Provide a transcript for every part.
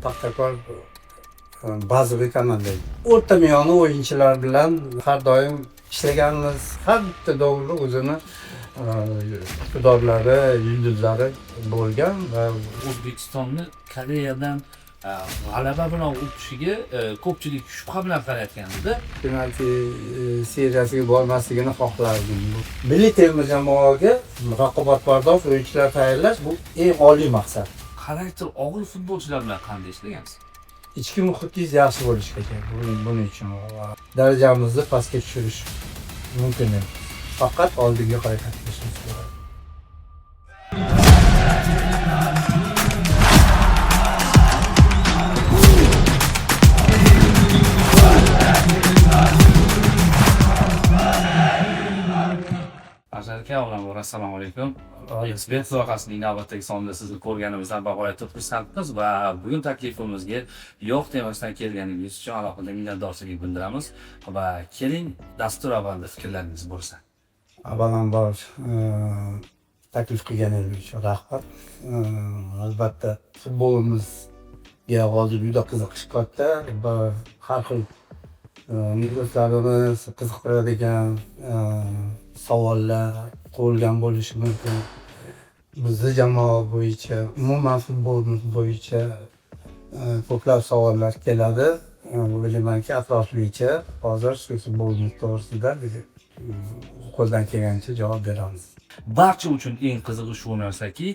Paxtakor bazaviy komanda. O'rta miyoni o'yinchilar bilan har doim ishlaganmiz. Har bitta davrda o'zini iqtidorlari, yulduzlari bo'lgan va O'zbekistonni Koreyadan g'alaba bilan o'tishiga ko'pchilik shubha bilan qarayotganda penalti seriyasiga bormasligini xohlardim. Milliy terma jamoaga raqobatbardosh o'yinchilar tayyorlash bu eng oliy maqsad. xarakter og'ir futbolchilar bilan qanday ishlagansiz? Ichki muhitingiz yaxshi bo'lishi kerak. Buning uchun darajamizni pastga tushirish mumkin emas. Faqat oldinga harakat qilishimiz kerak. Aka, avvalambor assalomu alaykum. Ekspert loyihasining navbatdagi sonida sizni ko'rganimizdan bag'oyatda xursandmiz va bugun taklifimizga yo'q demasdan kelganingiz uchun alohida minnatdorchilik bildiramiz va keling dastur avvalida fikrlaringiz bo'lsa. Avvalambor taklif qilganingiz uchun rahmat. Albatta futbolimizga hozir juda qiziqish katta va har xil muxlislarimiz qiziqtiradigan savollar qo'yilgan bo'lishi mumkin. Bizni jamoa bo'yicha, umuman futbolimiz bo'yicha ko'plab savollar keladi. O'ylaymanki, atroflicha hozir shu futbolimiz to'g'risida qo'ldan kelgancha javob beramiz. Barcha uchun eng qizig'i shu narsaki,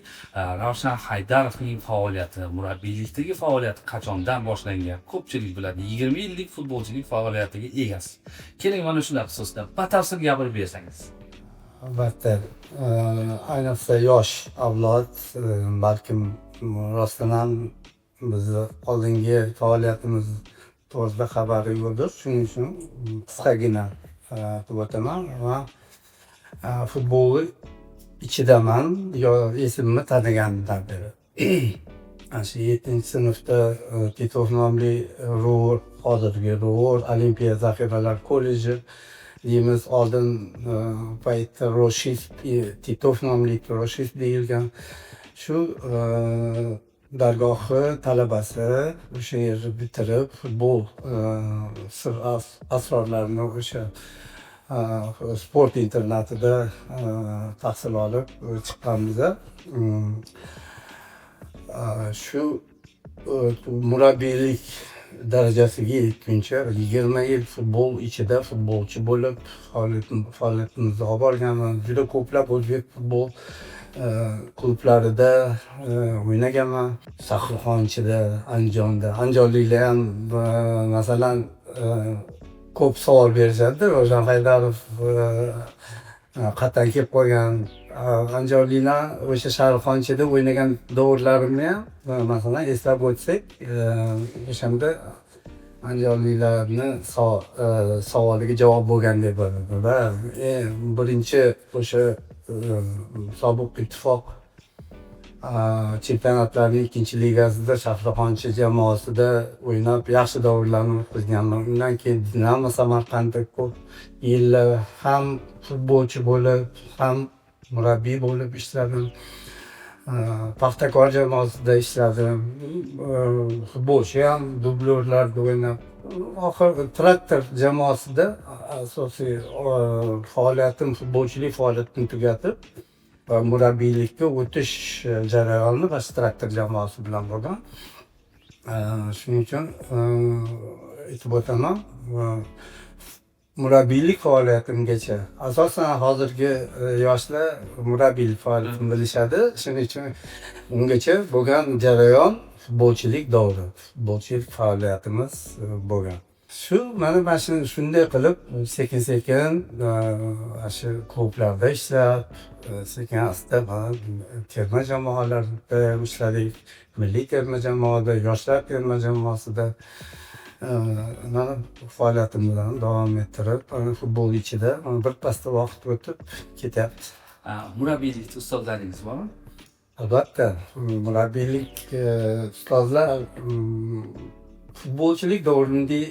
Ravshan Haydarovning faoliyati, murabbiylikdagi faoliyati qachondan boshlangan? Ko'pchilik biladi, 20 yillik futbolchilik faoliyatiga egasiz. Keling mana shular xususida batafsil gapirib bersangiz. Albatta, ayniqsa yosh avlod balkim rostdan ham bizni oldingi faoliyatimiz to'g'risida xabari yo'qdir. Shuning uchun qisqagina aytib o'taman va futbolni ichidaman, yo esimni taniganimdan beri. Shu 7-sinfda Titov nomli RUR, hozirgi RUR Olimpiya zaxiralar kolleji deymiz. Oldin paytda Roshis, Titov nomli Roshis deyilgan. Shu dargohi talabasi o'sha yerni bitirib, futbol sir asrorlarini o'sha sport internatida tahsil olib chiqqanmiz. Shu murabbiylik darajasiga yetguncha 20 yil futbol ichida futbolchi bo'lib faoliyatimizni olib borganman. Juda ko'plab o'zbek futbol klublarida o'ynaganman. Shahrixonchida, Andijonda. Andijonliklar ham masalan ko'p savol berishadi. Ravshan Haydarov qatdan kelib qolgan. Andijonliklar o'sha Shahrixonchida o'ynagan davrlarimni ham masalan eslab o'tsak, o'shanda andijonliklarni savoliga javob bo'lgan deb bo'ladi va birinchi o'sha sobiq ittifoq chempionatlarning 2-ligasida Shahrixoncha jamoasida o'ynab yaxshi davrlarni o'tkazganman. Undan keyin Dinamo Samarqandda ko'p yillar ham futbolchi bo'lib, ham murabbiy bo'lib ishladim. Paxtakor jamoasida ishladim. Futbolchi ham dublyorlarda o'ynab, oxiri Traktor jamoasida asosiy faoliyatim, futbolchilik faoliyatini tugatib va murabbiylikka o'tish jarayoni va Traktor jamoasi bilan bo'lgan. Shuning uchun aytib o'taman, murabbiylik faoliyatimgacha asosan hozirgi yoshlar murabbiylik faoliyatini bilishadi. Shuning uchun ungacha bo'lgan jarayon futbolchilik davri, futbolchilik faoliyatimiz bo'lgan. Mana shunday qilib sekin-sekin shu klublarda ishlab, sekin-asta terma jamoalarda ishladik. Milliy terma jamoada, yoshlar terma jamoasida faoliyatimni davom ettirib, futbol ichida birpasda vaqt o'tib ketyapti. Murabbiylik ustozlaringiz bormi? Albatta, murabbiylik ustozlar futbolchilik davrida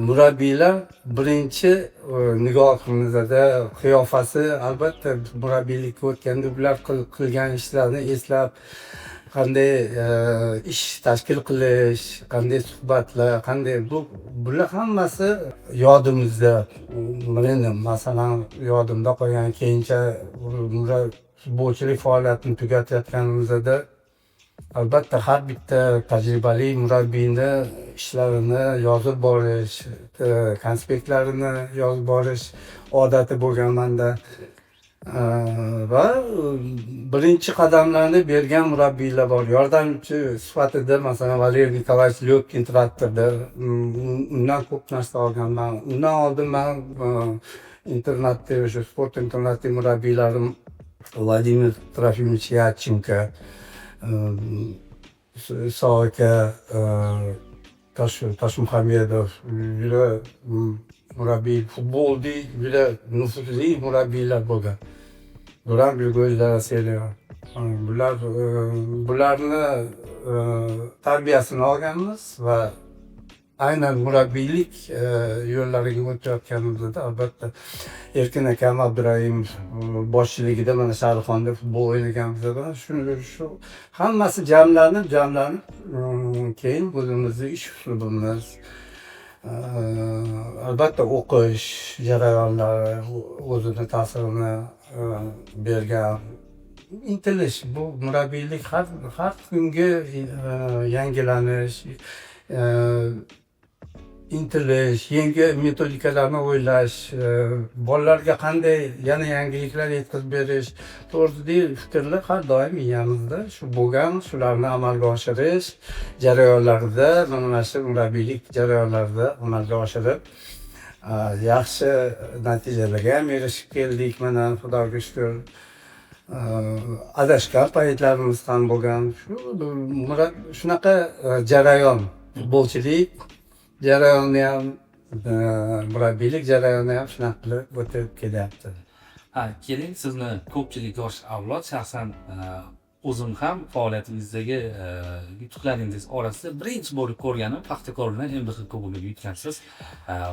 murabbiylar birinchi nigohimizda qiyofasi albatta murabbiylikka o'tganda ular qilgan ishlarni eslab qanday ish tashkil qilish, qanday suhbatlar, qanday bular hammasi yodimizda. Meni masalan yodimda qolgan, keyincha futbolchilik faoliyatini tugatayotganimizda albatta har bitta tajribali murabbiyni ishlarini yozib borish, konspektlarini yozib borish odati bo'lgan menda. Va birinchi qadamlarni bergan murabbiylar bor. Yordamchi sifatida masalan Valeriy Nikolayevich Lyotkin traktorda undan ko'p narsa olganman. Undan oldin men internatda, o'sha sport internatidagi murabbiylarim Vladimir Trofimovich Yatchenko, Iso aka, Toshmuhamedov, juda murabbiy, futbolda juda nufuzli murabbiylar bo'lgan. Duran Grigoriyevich Selyev. Bularni tarbiyasini olganmiz va aynan murabbiylik yo'llariga o'tayotganimizda albatta Erkin akam Abdurahimov boshchiligida mana Sharixonda futbol o'ynaganimizda shu hammasi jamlanib keyin o'zimizni ish uslubimiz, albatta o'qish jarayonlari o'zini ta'sirini bergan. Intilish, bu murabbiylik har kungi yangilanish, intilish, yangi metodikalarni o'ylash, bolalarga qanday yana yangiliklar yetkazib berish to'g'risidagi fikrlar har doim miyamizda shu bo'lgan. Shularni amalga oshirish jarayonlarida, mana shu murabbiylik jarayonlarida amalga oshirib yaxshi natijalarga ham erishib keldik. Mana Xudoga shukr, adashgan paytlarimiz ham bo'lgan. Shunaqa jarayon, futbolchilik jarayoni ham, murabbiylik jarayoni ham shunaqa qilib o'tib kelyapti. Keling, sizni ko'pchilik yosh avlod, shaxsan o'zim ham faoliyatingizdagi yutuqlaringiz orasida birinchi bo'lib ko'rganim Paxtakor bilan MDH Kubogini yutgansiz.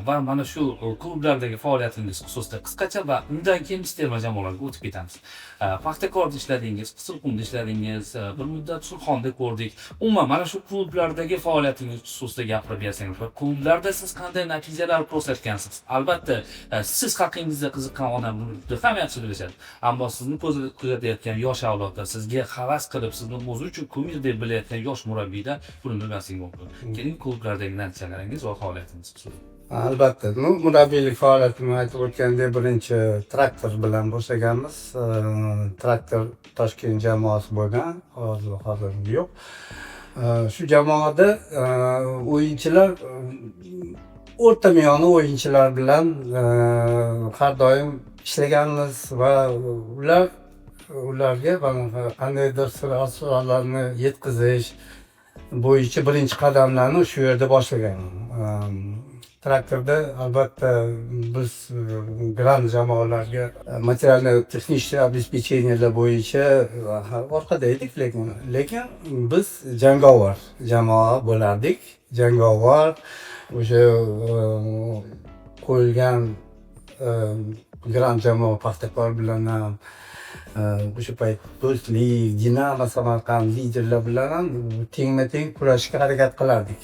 Va mana shu klublardagi faoliyatingiz xususida qisqacha va undan keyin terma jamoalarga o'tib ketamiz. Paxtakorda ishladingiz, Qizilqumda ishladingiz, bir muddat Surxonda ko'rdik. Umuman mana shu klublardagi faoliyatingiz xususida gapirib bersangiz va klublarda siz qanday natijalar ko'rsatgansiz? Albatta, siz haqingizda qiziqqan odam buni ham yaxshi bilishadi. Ammo sizni kuzatayotgan yosh avlodlar, sizga havas qilib, sizni o'zi uchun kumir deb bilayotgan yosh murabbiylar buni bilmasligi mumkin. Keling, klublardagi natijalaringiz va faoliyatingiz xususida. Albatta, murabbiylik faoliyatimni aytib o'tgandek, birinchi traktor bilan boshlaganmiz. Traktor Toshkent jamoasi bo'lgan, hozir yo'q. Shu jamoada o'yinchilar, o'rta miyona o'yinchilar bilan har doim ishlaganmiz va ularga qandaydir sirlarni yetkazish bo'yicha birinchi qadamlarni shu yerda boshlagan. Traktorda albatta biz grand jamoalarga material-texnik обеспечениyalar bo'yicha orqada edik, lekin biz jangovar jamoa bo'lardik. Jangovar o'sha qo'yilgan grand jamoa Paxtakor bilan ham o'sha payt Do'stlik, Dinamo Samarqand liderlar bilan ham tengma-teng kurashishga harakat qilardik.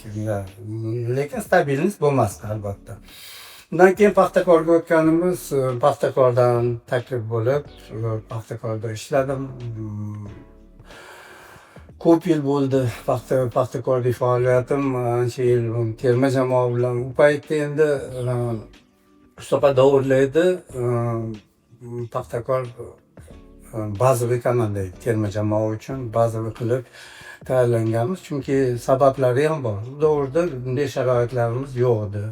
Lekin stabilnost bo'lmasdi albatta. Undan keyin Paxtakorga o'tganimiz, Paxtakordan taklif bo'lib, Paxtakorda ishladim. Ko'p yil bo'ldi Paxtakordagi faoliyatim, ancha yil terma jamoa bilan. U paytda endi Mustafa davrlarida Paxtakor bazaviy komanda edi, terma jamoa uchun bazaviy qilib tayyorlanganmiz, chunki sabablari ham bor. Bu davrda bunday sharoitlarimiz yo'q edi.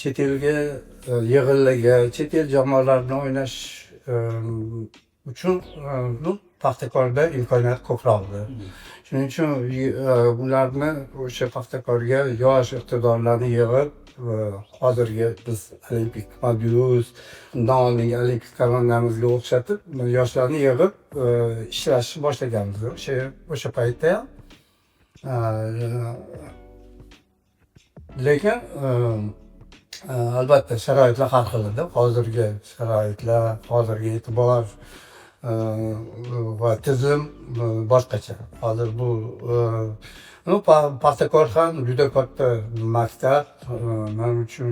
Chet elga yig'inlarga, chet el jamoalar bilan o'ynash uchun Paxtakorda imkoniyat ko'proq edi. Shuning uchun ularni o'sha Paxtakorga yosh iqtidorlarni yig'ib, hozirgi biz Olimpik Mobius, undan oldingi Olimpik komandamizga o'xshatib, yoshlarni yig'ib ishlashni boshlaganmiz. O'sha paytda ham. Lekin albatta sharoitlar har xil edi. Hozirgi sharoitlar, hozirgi e'tibor va tizim boshqacha. Hozir bu Paxtakor ham juda katta maktab. Men uchun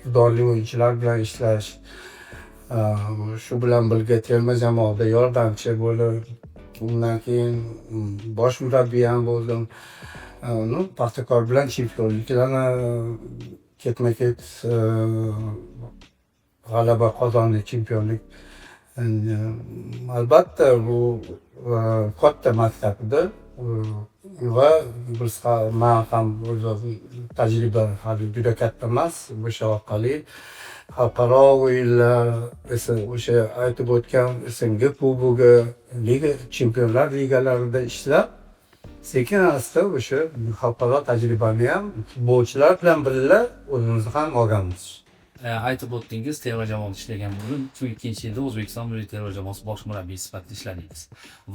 iqtidorli o'yinchilar bilan ishlash, shu bilan birga terma jamoada yordamchi bo'lib, undan keyin bosh murabbiy ham bo'ldim. Paxtakor bilan chempionliklarni ketma-ket g'alaba qozondi, chempionlik. Albatta bu katta maktabda va men ham tajriba hali juda katta emas. O'sha orqali xalqaro o'yinlar, o'sha aytib o'tgan SNG kubogi, liga, chempionlar ligalarida ishlab, sekin asta o'sha xalqaro tajribani ham futbolchilar bilan birga o'zimizni ham olganmiz. Aytib o'tdingiz, terma jamoada ishlagan bo'lib, 2002-yilda O'zbekiston milliy terma jamoasi bosh murabbiyi sifatida ishladingiz.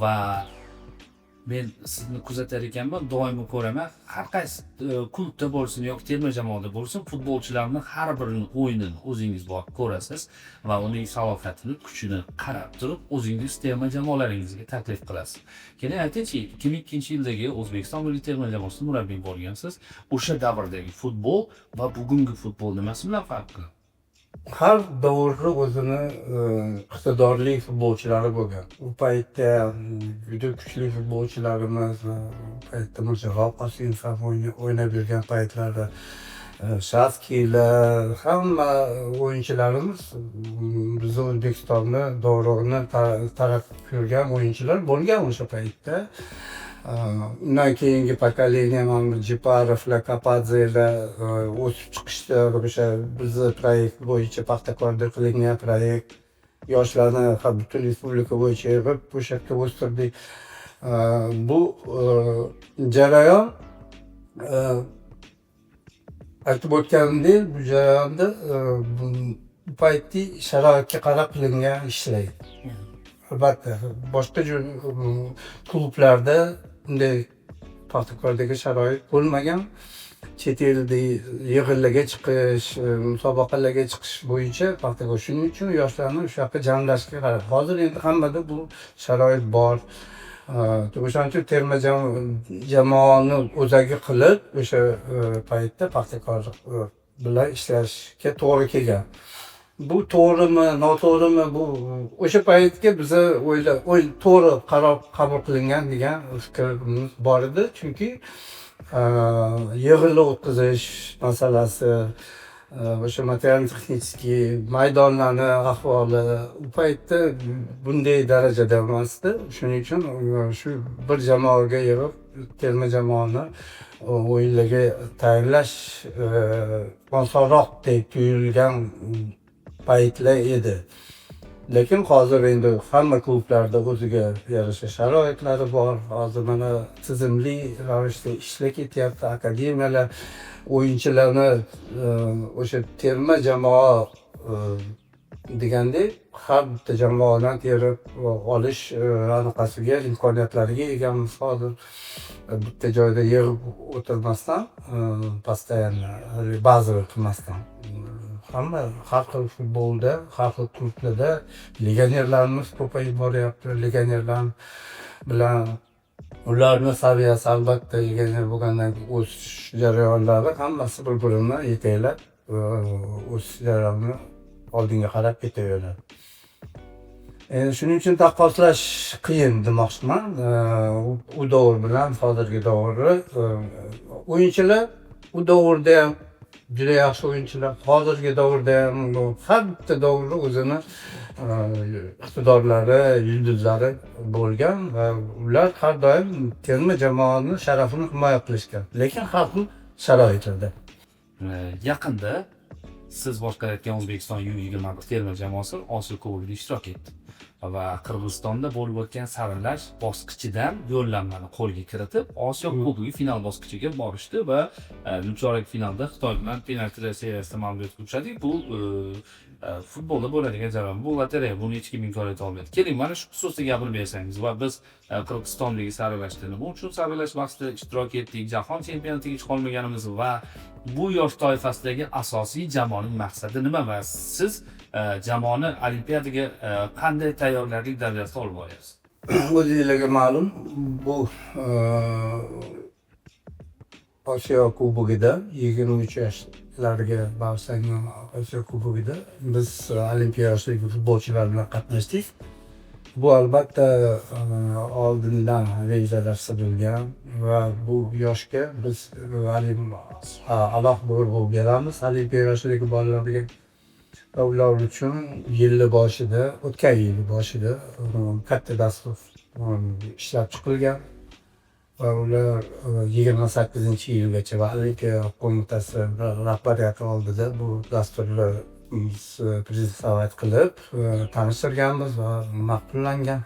Va men sizni kuzatar ekanman, doimo ko'raman, har qaysi klubda bo'lsin yoki terma jamoada bo'lsin, futbolchilarni har birining o'yinini o'zingiz borib ko'rasiz va uning salohiyatini, kuchini qarab turib, o'zingiz terma jamoalaringizga taklif qilasiz. Keling aytingchi, 2002-yildagi O'zbekiston milliy terma jamoasida murabbiy bo'lgansiz. O'sha davrdagi futbol va bugungi futbol nimasi bilan farqli? Har davrda o'zini iqtidorli futbolchilari bo'lgan. U paytda juda kuchli futbolchilarimiz, u paytda Mirjalol Qosimov ham o'ynab yurgan paytlarda Shaskilar, hamma o'yinchilarimiz biz O'zbekistonni dovrug'ini taratib yurgan o'yinchilar bo'lgan o'sha paytda. Undan keyingi pokoleniya Jiparovlar, Kapadzelar o'sib chiqishdi. O'sha bizni proyekt bo'yicha Paxtakorda qilingan proyekt, yoshlarni butun respublika bo'yicha yig'ib o'sha yerga o'stirdik. Bu jarayon aytib o'tganimdek, bu jarayonda bu paytdagi sharoitga qarab qilingan ishlar. Albatta, boshqa klublarda bunday Paxtakordagi sharoit bo'lmagan. Chet elda yig'inlarga chiqish, musobaqalarga chiqish bo'yicha Paxtakor shuning uchun yoshlarni o'sha yoqqa jamlashga qarab. Hozir endi hammada bu sharoit bor. O'shaning uchun terma jamoani o'zagi qilib, o'sha paytda Paxtakor bilan ishlashga to'g'ri kelgan. Bu to'g'rimi, noto'g'rimi, bu o'sha paytga biza to'g'ri qaror qabul qilingan degan fikrimiz bor edi. Chunki yig'inlar o'tkazish masalasi, o'sha material-texnik maydonlarni ahvoli u paytda bunday darajada emasdi. Shuning uchun shu bir jamoaga yig'ib terma jamoani o'yinlarga tayyorlash osonroqdek tuyulgan paytlar edi. Lekin hozir endi hamma klublarda o'ziga yarasha sharoitlari bor. Hozir mana tizimli ravishda ishlar ketyapti, akademiyalar o'yinchilarni o'sha terma jamoa degandek har bitta jamoadan terib olish anaqasiga, imkoniyatlariga egamiz. Hozir bitta joyda yig'ib o'tirmasdan, постоянно bazaviy qilmasdan hamma har xil futbolda, har xil klublarda legionerlarimiz ko'payib boryapti. Legionerlar bilan ularni saviyasi albatta legioner bo'lgandan keyin o'sish jarayonlari hammasi bir-birini yetaklab o'sish jarayonini oldinga qarab ketaveradi. Shuning uchun taqqoslash qiyin demoqchiman. U davr bilan hozirgi davrni o'yinchilar u davrda ham juda yaxshi o'yinchilar, hozirgi davrda ham har bitta davrda o'zini iqtidorlari, yulduzlari bo'lgan va ular har doim terma jamoani sharafini himoya qilishgan, lekin har xil sharoitlarda. Yaqinda siz boshqarayotgan O'zbekiston U21 terma jamoasi Osiyo kubogida ishtirok etdi va Qirg'izistonda bo'lib o'tgan saralash bosqichidan yo'llanmani qo'lga kiritib, Osiyo kubogi final bosqichiga borishdi va chorak finalda Xitoy bilan penaltilar seriyasida mag'lubiyatga uchradik. Bu futbolda bo'ladigan jarayon. Bu lotereya, buni hech kim inkor eta olmaydi. Keling, mana shu xususda gapirib bersangiz va biz Qirg'izistondagi saralashda nima uchun saralash bahsida ishtirok etdik, jahon chempionatiga chiqa olmaganimiz va bu yosh toifasidagi asosiy jamoaning maqsadi nima va siz jamoani Olimpiadaga qanday tayyorgarlik darajasida olib boryapsiz? O'zingizlarga ma'lum, bu Osiyo Kubogida 23 yoshlarga bag'ishlangan Osiyo Kubogida biz olimpiya yoshidagi futbolchilar bilan qatnashdik. Bu albatta oldindan rejalashtirilgan va bu yoshga biz alohida urg'u beramiz. Olimpiya yoshidagi bolalarga va ular uchun o'tgan yil boshida katta dastur ishlab chiqilgan va ular 28-yilgacha va Olimpiya qo'mitasi rahbariyati oldida bu dasturlar prezentovat qilib tanishtirganmiz va ma'qullangan.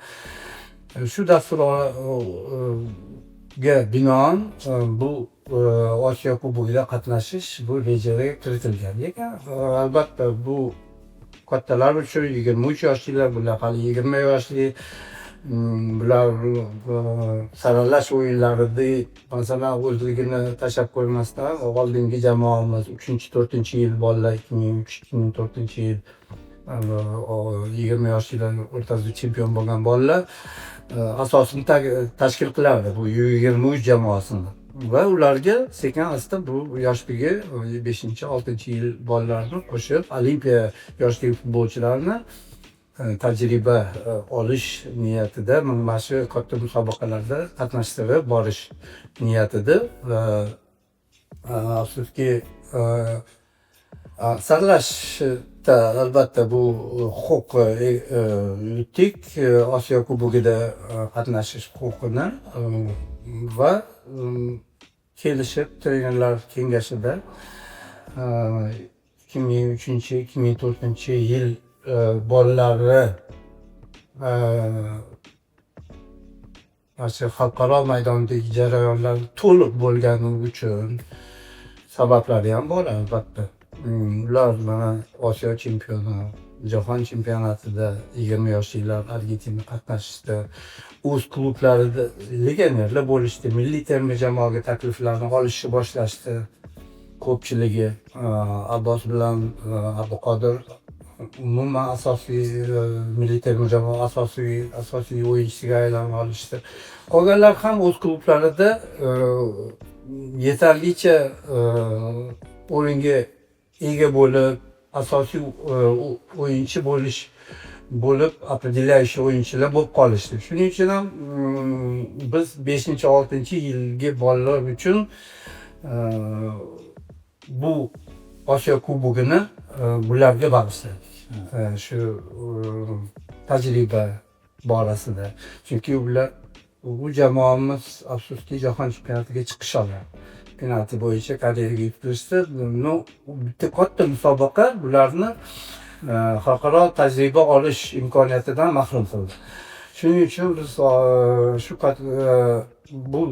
Shu dasturga binoan bu Osiyo Kubogida qatnashish bu rejaga kiritilgan. Lekin albatta bu kattalar uchun 23 yoshlilar, bular hali 20 yoshli, bular saralash o'yinlarida masalan o'zligini tashlab qo'ymasdan oldingi jamoamiz 3-4-yil bolalar 2003-2004-yil 20 yoshlilar o'rtasida chempion bo'lgan bolalar asosini tashkil qiladi bu 23 jamoasini va ularga sekin-asta bu yoshligi 5-6-yil bolalarni qo'shib Olimpiya yoshidagi futbolchilarni tajriba olish niyatida mana shu katta musobaqalarda qatnashtirib borish niyatida va afsuski saralashda albatta bu huquq yutdik, Osiyo Kubogida qatnashish huquqini va kelishib trenerlar kengashida 2003-2004-yil bolalari mana shu xalqaro maydondagi jarayonlar to'liq bo'lgani uchun sabablari ham bor albatta. Ular mana Osiyo chempioni, Jahon chempionatida 20 yoshlilar Argentina qatnashishda, o'z klublarida legionerlar bo'lishdi, milliy terma jamoaga takliflarni olishni boshlashdi. Ko'pchiligi Abbos bilan Abduqodir umuman asosiy milliy terma jamoa asosiy o'yinchisiga aylanib olishdi. Qolganlar ham o'z klublarida yetarlicha o'yinga ega bo'lib, asosiy o'yinchi bo'lib определяющий o'yinchilar bo'lib qolishdi. Shuning uchun ham biz 5-6-yilgi bolalar uchun bu Osiyo Kubogini bularga bag'ishladik. Shu tajriba borasida. Chunki bu jamoamiz afsuski Jahon chempionatiga chiqish olmadi. Penalti bo'yicha Koreyaga yutqazdi. Bitta katta musobaqa bularni xalqaro tajriba olish imkoniyatidan mahrum qildi. Shuning uchun biz bu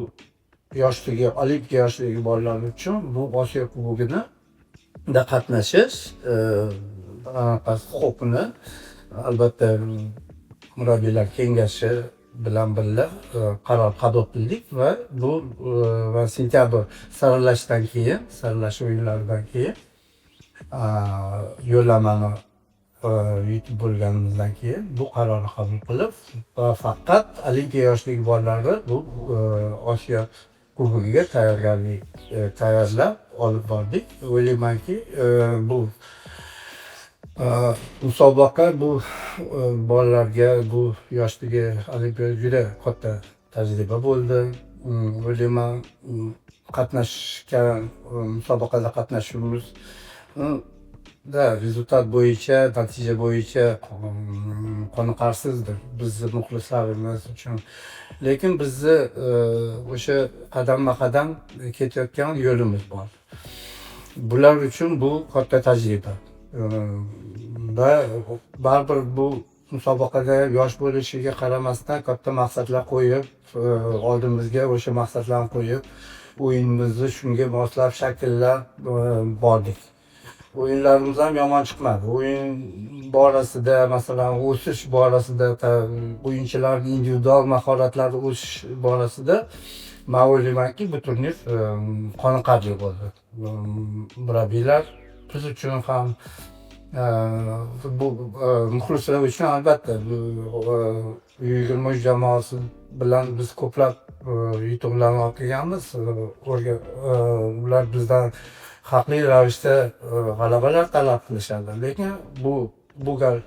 yoshdagi Olimpiya yoshidagi bolalar uchun bu Osiyo Kubogida qatnashish huquqini albatta murabbiylar kengashi bilan birga qaror qabul qildik va bu sentyabr saralash o'yinlaridan keyin yo'llanmani yutib bo'lganimizdan keyin bu qarorni qabul qilib va faqat Olimpiya yoshidagi bolalarni bu Osiyo Kubogiga tayyorlab olib bordik. O'ylaymanki bu musobaqa bu bolalarga bu yoshdagi Olimpiya juda katta tajriba bo'ldi. O'ylayman musobaqada qatnashishimiz rezultat bo'yicha, natija bo'yicha qoniqarsizdir bizni muxlislarimiz uchun. Lekin bizni o'sha qadamma-qadam ketayotgan yo'limiz bor. Bular uchun bu katta tajriba. Va baribir bu musobaqada yosh bo'lishiga qaramasdan katta maqsadlar qo'yib, oldimizga o'sha maqsadlarni qo'yib, o'yinimizni shunga moslab shakllab bordik. O'yinlarimiz ham yomon chiqmadi. O'yin borasida, masalan, o'sish borasida, o'yinchilarning individual mahoratlari o'sish borasida men o'ylaymanki, bu turnir qoniqarli bo'ldi. Murabbiylar biz uchun ham bu muxlislar uchun albatta bu 23 jamoasi bilan biz ko'plab yutuqlarni olib kelganmiz. Ular bizdan haqli ravishda g'alabalar talab qilishadi. Lekin bu gal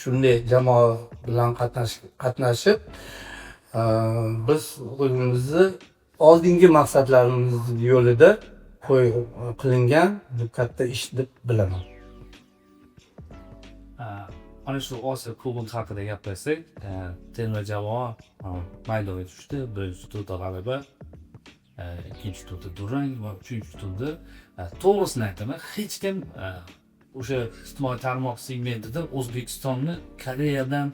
shunday jamoa bilan qatnashib biz o'zimizni oldingi maqsadlarimiz yo'lida qilingan bu katta ish deb bilaman. Ana shu Osiyo Kubogi haqida gapirsak, terma jamoa maydonga tushdi. Birinchi turda g'alaba, ikkinchi turda durang va uchinchi turda to'g'risini aytaman, hech kim o'sha ijtimoiy tarmoq segmentida O'zbekistonni Koreyadan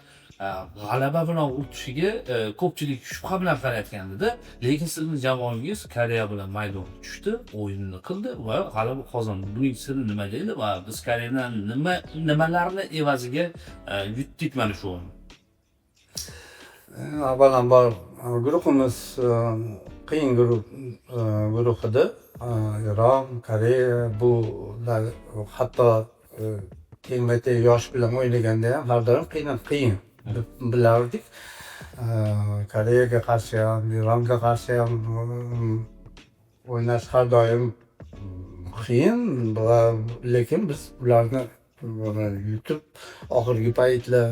g'alaba bilan o'tishiga ko'pchilik shubha bilan qarayotgandi-da. Lekin sizning jamoangiz Koreya bilan maydonga tushdi, o'yinni qildi va g'alaba qozondi. Buning siri nima deydi va biz Koreyadan nimalarni evaziga yutdik mana shu o'yinni? Avvalambor guruhimiz qiyin guruh edi. Eron, Koreya bular hatto tengma-teng yosh bilan o'ynaganda ham har doim qiyin deb bilardik. Koreyaga qarshi ham, Eronga qarshi ham o'ynash har doim qiyin va lekin biz ularni yutib oxirgi paytlar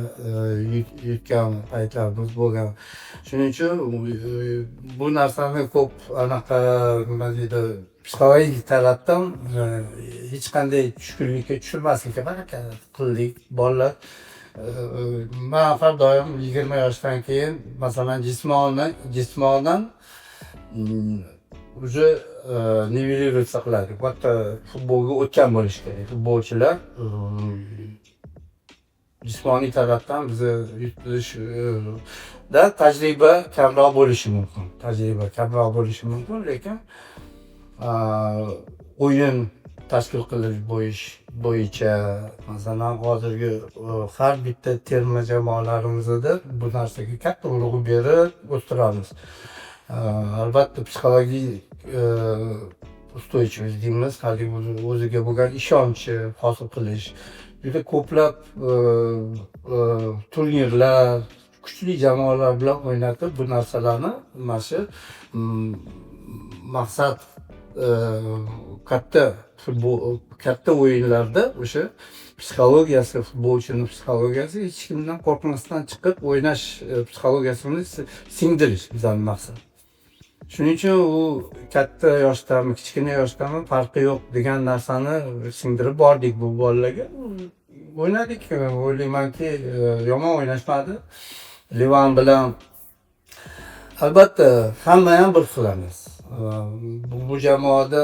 yutgan paytlarimiz bo'lgan. Shuning uchun bu narsani ko'p anaqa nima deydi psixologik tarafdan hech qanday tushkunlikka tushirmaslikka harakat qildik. Bolalar men har doim 20 yoshdan keyin masalan jismonan уже nivelliruется qiladi. Bitta futbolga o'tgan bo'lish kerak. Futbolchilar jismoniy tarafdan bizni yutishda tajriba kamroq bo'lishi mumkin. Lekin o'yin tashkil qilish bo'yicha masalan hozirgi har bitta terma jamoalarimizda bu narsaga katta urg'u berib o'stiramiz. Albatta psixologik ustuvchilik deymiz, o'ziga bo'lgan ishonchi hosil qilish. Juda ko'plab turnirlar, kuchli jamoalar bilan o'ynatib bu narsalarni mana shu maqsad katta o'yinlarda o'sha psixologiyasi, futbolchining psixologiyasi hech kimdan qo'rqmasdan chiqib o'ynash psixologiyasini singdirish bizning maqsad. Shuning uchun u katta yoshdami, kichkina yoshdami farqi yo'q degan narsani singdirib bordik bu bolalarga. O'ynadik, o'ylaymanki yomon o'ynashmadi. Livan bilan albatta hamma ham bir xil emas. Bu jamoada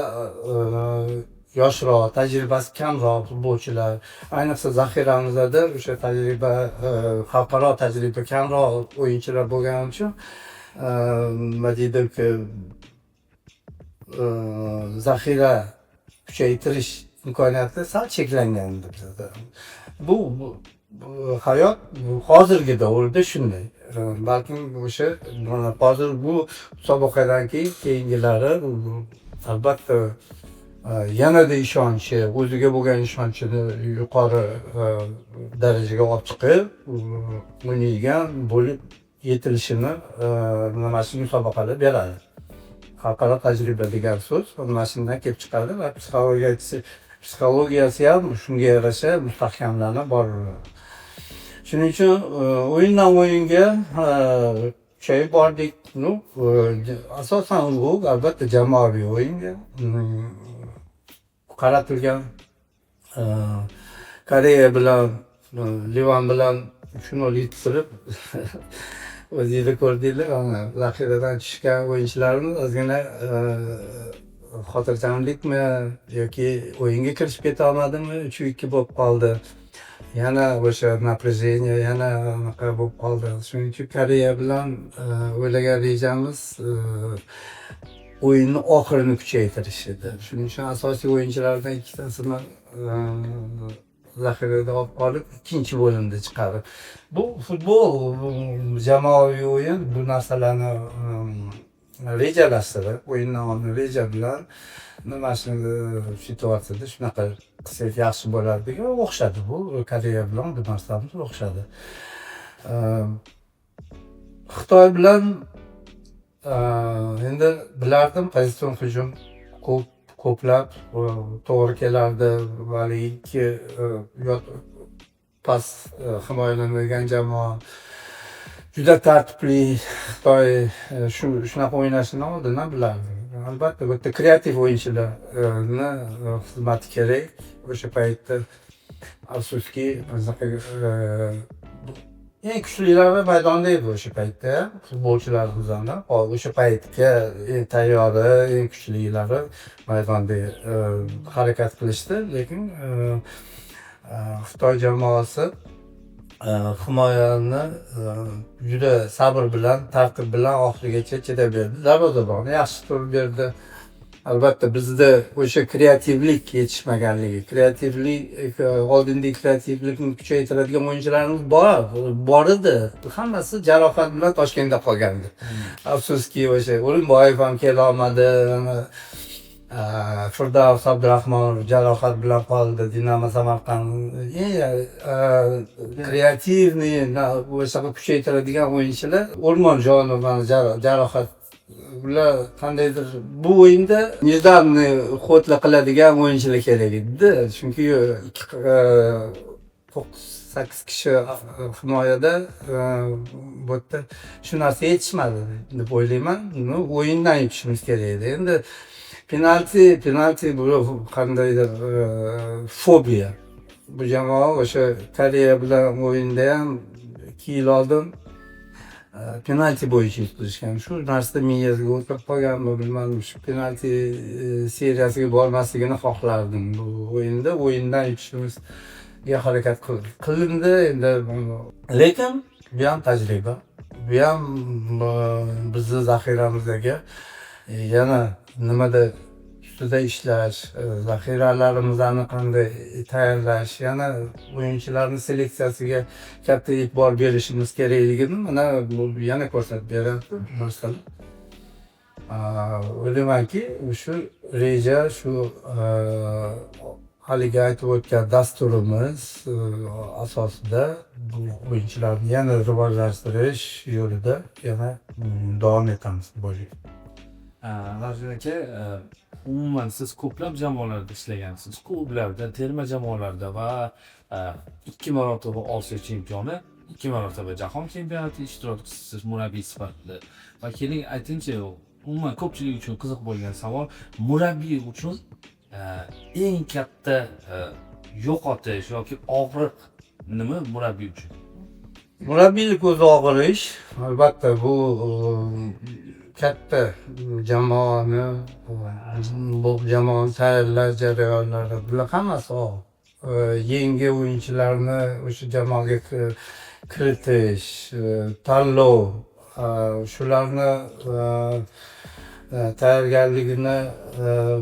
yoshroq, tajribasi kamroq futbolchilar, ayniqsa zaxiramizda o'sha tajriba, xalqaro tajriba kamroq o'yinchilar bo'lgani uchun nima deydi, zaxira kuchaytirish imkoniyati sal cheklangan bizda. Bu hayot hozirgi davrda shunday. Balkim o'sha hozir bu musobaqadan keyingilari albatta yanada ishonchi, o'ziga bo'lgan ishonchini yuqori darajaga olib chiqib, o'ynaydigan bo'lib yetilishini mana shu musobaqalar beradi. Xalqaro tajriba degan so'z mana shundan kelib chiqadi va psixologiyasi ham shunga yarasha mustahkamlanib boraveradi. Shuning uchun o'yindan o'yinga kuchayib bordik. Asosan bu albatta jamoaviy o'yinga qaratilgan. Koreya bilan, Livan bilan 3-0 yutib o'zingizlar ko'rdinglar, zaxiradan tushgan o'yinchilarimiz ozgina xotirjamlikmi yoki o'yinga kirishib keta olmadimi, 3-2 bo'lib qoldi. Yana o'sha напряжение yana anaqa bo'lib qoldi. Shuning uchun Koreya bilan o'ylagan rejamiz o'yinni oxirini kuchaytirish edi. Shuning uchun asosiy o'yinchilardan ikkitasini zaxirada olib qolib, ikkinchi bo'limda chiqarib. Bu futbol, jamoaviy o'yin, bu narsalarni rejalashtirib, o'yindan oldin reja bilan mana shu situatsiyada shunaqa qilsak yaxshi bo'lardiga o'xshadi bu. Koreya bilan bu narsamiz o'xshadi. Xitoy bilan endi bilardim pozitsion hujum ko'plab to'g'ri kelardi. Vali ikki pas himoyalanadigan jamoa juda tartibli. Xitoy shunaqa o'ynashini oldindan bilardi. Albatta bu yerda kreativ o'yinchilarni xizmati kerak. O'sha paytda afsuski eng kuchlilari maydonda edi o'sha paytda futbolchilar bizani. O'sha paytga eng tayyori, eng kuchlilari maydonda harakat qilishdi, lekin Xitoy jamoasi himoyani juda sabr bilan, tartib bilan oxirigacha chidab berdi. Darvozabonni yaxshi turib berdi. Albatta bizda o'sha kreativlik yetishmaganligi, oldingi kreativlikni kuchaytiradigan o'yinchilarimiz bor edi. Hammasi jarohat bilan Toshkentda qolgandi. Afsuski o'sha O'rinboyev ham kela olmadi. Firdavs Abdurahmonov jarohat bilan qoldi. Dinamo Samarqand kreativni o'sha kuchaytiradigan o'yinchilar O'rmonjonov jarohat. Ular qandaydir bu o'yinda nizamni xotla qiladigan o'yinchilar kerak edi. Chunki 8 kishi himoyada bu yerda shu narsa yetishmadi deb o'ylayman. O'yindan yutishimiz kerak edi. Endi penalti bu qandaydir fobiya. Bu jamoa o'sha Koreya bilan o'yinda ham 2 yil oldin penalti bo'yicha yutqizishgan. Shu narsa miyasiga o'tib qolganmi bilmadim. Shu penalti seriyasiga bormasligini xohlardim bu o'yinda. O'yindan yutishimizga harakat qilindi endi. Lekin bu ham tajriba. Bu ham bizni zaxiramizdagi yana nimada ustida ishlash, zaxiralarimizni qanday tayyorlash, yana o'yinchilarning seleksiyasiga katta e'tibor berishimiz kerakligini mana bu yana ko'rsatib beryapti narsalar. O'ylaymanki, shu reja, shu haligi aytib o'tgan dasturimiz asosida bu o'yinchilarni yana rivojlashtirish yo'lida yana davom etamiz bo'yicha. Rasul aka, umuman siz ko'plab jamoalarda ishlagansiz. Klublarda, terma jamoalarda va 2 marotaba Osiyo chempioni, 2 marotaba jahon chempionati ishtirokchisi murabbiy sifatida. Va keling aytingchi, umuman ko'pchilik uchun qiziq bo'lgan savol, murabbiy uchun eng katta yo'qotish yoki og'riq nima murabbiy uchun? Murabbiylik o'zi og'ir ish. Albatta bu katta jamoani, bu jamoani tayyorlash jarayonlari bular hammasi og'ir. Yangi o'yinchilarni o'sha jamoaga kiritish, tanlov, shularni tayyorgarligini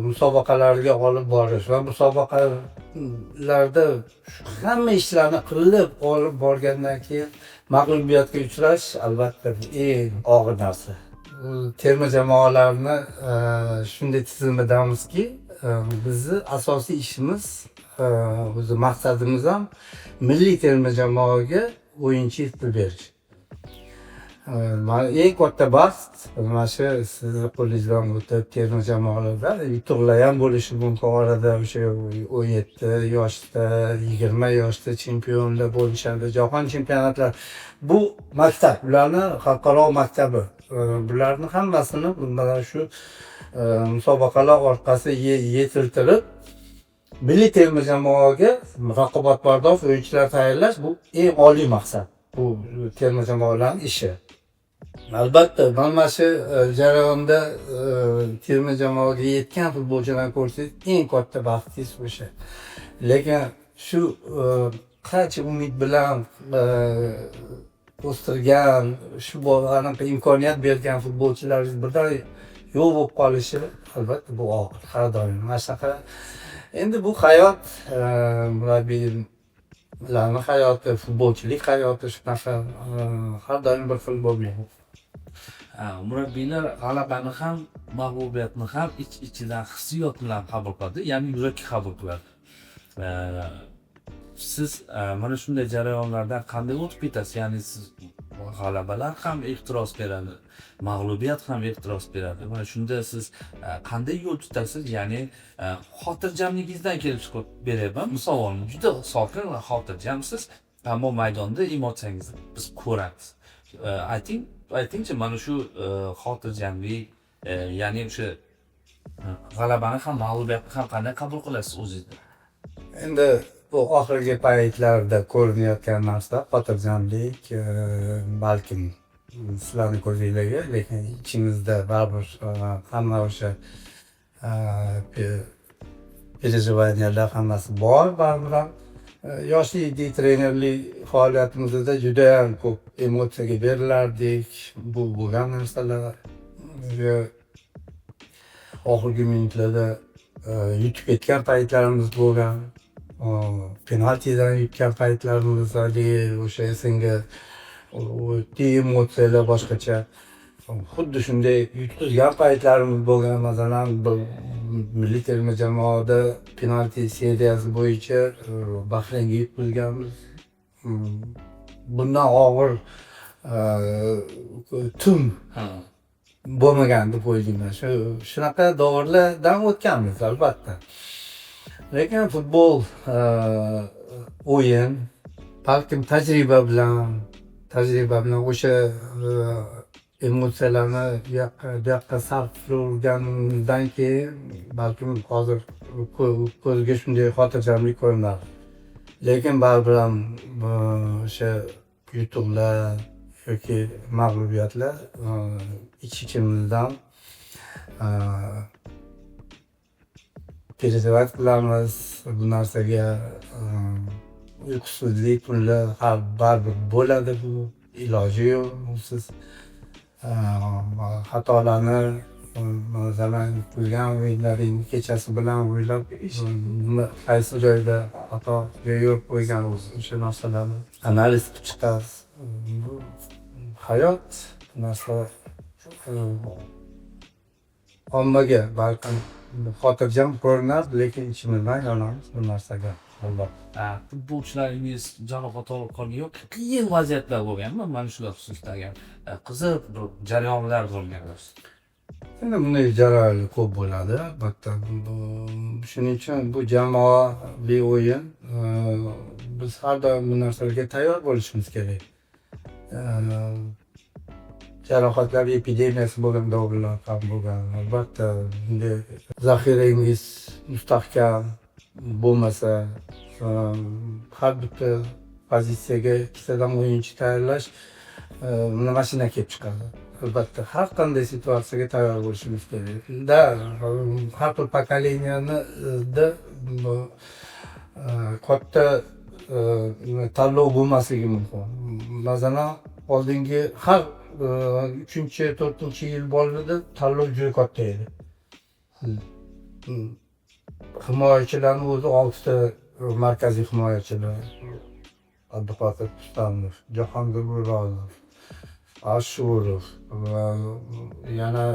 musobaqalarga olib borish va musobaqalarda hamma ishlarni qilib olib borgandan keyin mag'lubiyatga uchrash albatta eng og'ir narsa. Terma jamoalarni shunday tizimidamizki, bizni asosiy ishimiz, o'zi maqsadimiz ham milliy terma jamoaga o'yinchi yetib berish. Eng katta baxt mana shu sizni qo'lingizdan o'tib terma jamoalarda yutuqlar ham bo'lishi mumkin. Orada o'sha 17 yoshda, 20 yoshda chempionlar bo'lishadi. Jahon chempionatlar bu maktab, ularni xalqaro maktabi. Bularni hammasini mana shu musobaqalar orqali yetiltirib milliy terma jamoaga raqobatbardosh o'yinchilar tayyorlash bu eng oliy maqsad. Bu terma jamoalarning ishi. Albatta, mana shu jarayonda terma jamoaga yetgan futbolchilarni ko'rsangiz eng katta baxtingiz o'sha. Lekin shu qancha umid bilan o'stirgan, shu anaqa imkoniyat bergan futbolchilaringiz birdan yo'q bo'lib qolishi albatta bu og'ir. Har doim mana shunaqa. Endi bu hayot, murabbiylarning hayoti, futbolchilik hayoti shunaqa har doim bir xil bo'lmaydi. Murabbiylar g'alabani ham, mag'lubiyatni ham ichidan hissiyot bilan qabul qiladi, ya'ni yurakka qabul qiladi. E, Siz mana shunday jarayonlardan qanday o'tib ketasiz? Ya'ni siz g'alabalar ham ehtiros beradi, mag'lubiyat ham ehtiros beradi. Mana shunda siz qanday yo'l tutasiz? Ya'ni xotirjamligingizdan kelib chiqib beryapman. Misol juda sokin va xotirjamsiz, ammo maydonda emotsiyangizni biz ko'ramiz. Aytingchi mana shu xotirjamlik, ya'ni o'sha g'alabani ham mag'lubiyatni ham qanday qabul qilasiz o'zingizda? Endi bu oxirgi paytlarda ko'rinayotgan narsa xotirjamlik, balkim sizlarni ko'zingizga, lekin ichimizda baribir hamma o'sha perejivaniyalar hammasi bor. Baribir ham yoshlik trenerlik faoliyatimizda judayam ko'p emotsiyaga berilardik. Bu bo'lgan narsalar oxirgi minutlarda yutib ketgan paytlarimiz bo'lgan. Penaltidan yutgan paytlarimiz, o'sha esingga emotsiyalar boshqacha. Xuddi shunday yutqizgan paytlarimiz bo'lgan. Masalan, milliy terma jamoada penalti seriyasi bo'yicha Bahraynga yutqizganmiz. Bundan og'ir tun bo'lmagan deb o'ylayman. Shunaqa davrlardan o'tganmiz albatta. Lekin futbol o'yin, balkim tajriba bilan o'sha emotsiyalarni bu yoqqa sarflagandan keyin balkim hozir ko'zga shunday xotirjamlik ko'rinadi. Lekin baribir ham o'sha yutuqlar yoki mag'lubiyatlar ichimizdan perezovat qilamiz. Bu narsaga uyqusizlik tunlar baribir bo'ladi, bu iloji yo'q. Siz xatolarni masalan qilgan o'yinlaring kechasi bilan o'ylab, qaysi joyda xato yo'l qo'ygan o'sha narsalarni analiz qilib chiqasiz. Bu hayot narsa ommaga balkim xotirjam ko'rinadi, lekin ichimizdan yonamiz bu narsaga. Futbolchilaringiz jarohat olib qolgan yoki qiyin vaziyatlar bo'lganmi? Mana shular xususida agar qiziq bir jarayonlar bo'lgan bo'lsa. Endi bunday jarayonlar ko'p bo'ladi albatta. Shuning uchun bu jamoaviy o'yin, biz har doim bu narsalarga tayyor bo'lishimiz kerak. Jarohatlar epidemiyasi bo'lgan davrlar ham bo'lgan. Albatta, bunday zaxirangiz mustahkam bo'lmasa, har bitta pozitsiyaga ikkitadan o'yinchi tayyorlash mashina kelib chiqadi. Albatta, har qanday situatsiyaga tayyor bo'lishimiz kerak. Har bir pokoleniyada katta tanlov bo'lmasligi mumkin. Masalan, oldingi har 3-4 yil bolalarda tanlov juda katta edi. Himoyachilarning o'zi 6 ta markaziy himoyachilar: Abduqodir Rustamov, Jahongir O'rozov, Ashurov va yana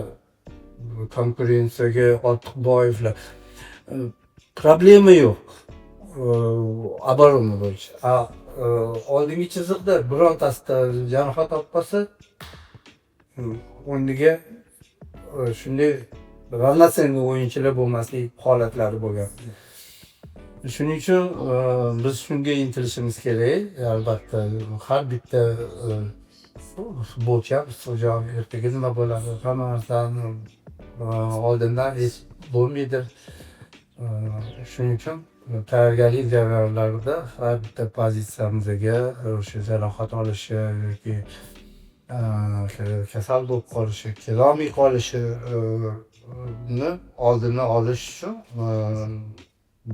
konkurensiyaga Ortiqboyevlar. Problema yo'q obrona bo'yicha. Oldingi chiziqda birontasida jarohat olib qolsa, o'rniga shunday ravnoценный o'yinchilar bo'lmaslik holatlari bo'lgan. Shuning uchun biz shunga intilishimiz kerak. Albatta, har bitta futbolchi ham ertaga nima bo'ladi, hamma narsani oldindan hech bo'lmaydi. Shuning uchun tayyorgarlik jarayonlarida har bitta pozitsiyamizga o'sha jarohat olishi yoki kasal bo'lib qolishi, kelolmay qolishini oldini olish uchun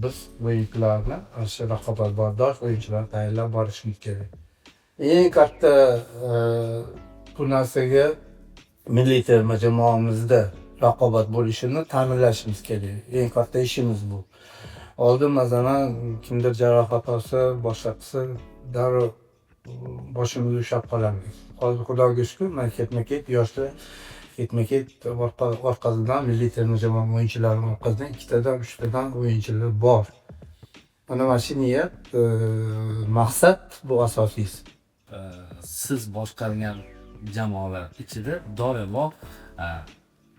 biz o'yinchilarni o'sha raqobatbardosh o'yinchilarni tayyorlab borishimiz kerak. Eng katta bu narsaga milliy terma jamoamizda raqobat bo'lishini ta'minlashimiz kerak. Eng katta ishimiz bu. Oldin masalan kimdir jarohat olsa, boshqa qilsa, darrov boshimizni ushlab qolamiz. hozir xudoga shukur man ketma-ket yoshlar ketma-ket orqasidan milliy terma jamoa o'yinchilarini orqasidan 2tadan 3tadan o'yinchilar bor. Mana shu niyat, maqsad bu asosiysi. Siz boshqargan jamoalar ichida doimo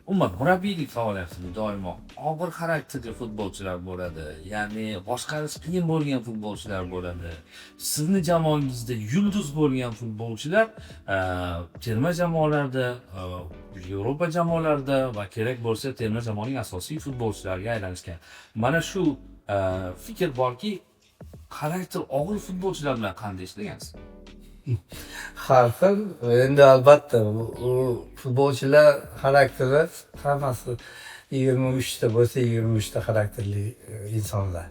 umuman murabbiylik faoliyatimizda doimo og'ir xarakterli futbolchilar bo'ladi. Ya'ni boshqarish qiyin bo'lgan futbolchilar bo'ladi. Sizni jamoangizda yulduz bo'lgan futbolchilar terma jamoalarda, Yevropa jamoalarida va kerak bo'lsa terma jamoaning asosiy futbolchilariga aylanishgan. Mana shu fikr borki, xarakter og'ir futbolchilar bilan qanday ishlagansiz? Har xil. Endi albatta u futbolchilar xarakteri hammasi 23 ta bo'lsa 23 ta xarakterli insonlar.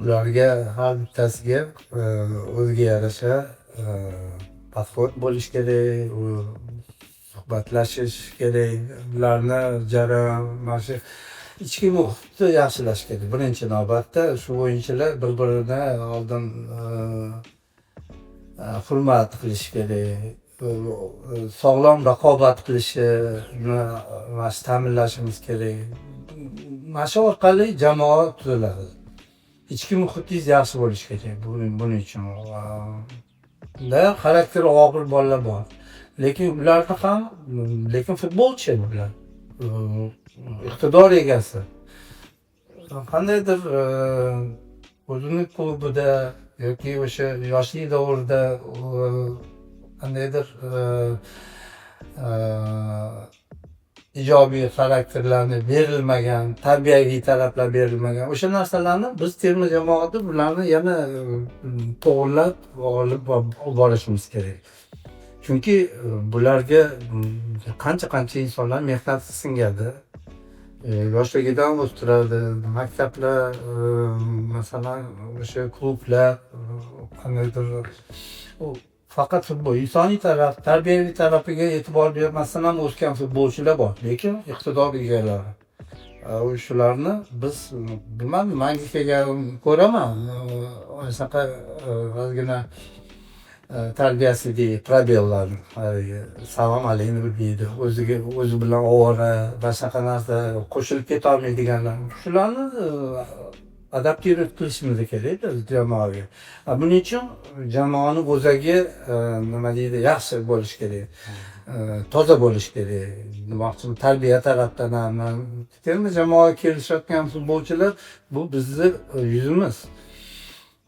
Ularga har bittasiga o'ziga yarasha podxod bo'lish kerak, suhbatlashish kerak, ularni jarayon mana shu ichki muhitni yaxshilash kerak. Birinchi navbatda shu o'yinchilar bir-birini oldin hurmat qilish kerak, sog'lom raqobat qilishini ta'minlashimiz kerak. Mana shu orqali jamoa tuziladi. Ichki muhitingiz yaxshi bo'lishi kerak buning uchun. Xarakteri og'ir bolalar bor. Lekin ularni ham futbolchi bular. Iqtidor egasi. Qandaydir o'zini klubida yoki o'sha yoshlik davrida qandaydir ijobiy xarakterlarni berilmagan, tarbiyaviy taraflar berilmagan o'sha narsalarni biz terma jamoada bularni yana to'g'irlab olib borishimiz kerak. Chunki bularga qancha insonlar mehnati singadi. Yoshligidan o'stiradi. Maktablar, masalan, o'sha klublar, qandaydir faqat futbol, insoniy taraf, tarbiyaviy tarafiga e'tibor bermasdan ham o'sgan futbolchilar bor, lekin iqtidor egalari. Shularni biz bilmadim, menga kelgan ko'raman. O'shaqa ozgina tarbiyasida probellar, salom alaykum deydi, o'zi bilan ovora va shunaqa narsa qo'shilib keta olmaydiganlar. Shularni adaptirovat qilishimiz kerak jamoaga. Buning uchun jamoani o'zagi nima deydi, yaxshi bo'lish kerak. Toza bo'lish kerak. Demoqchiman, tarbiya tarafdan ham terma jamoaga kelishayotgan futbolchilar bu bizning yuzimiz.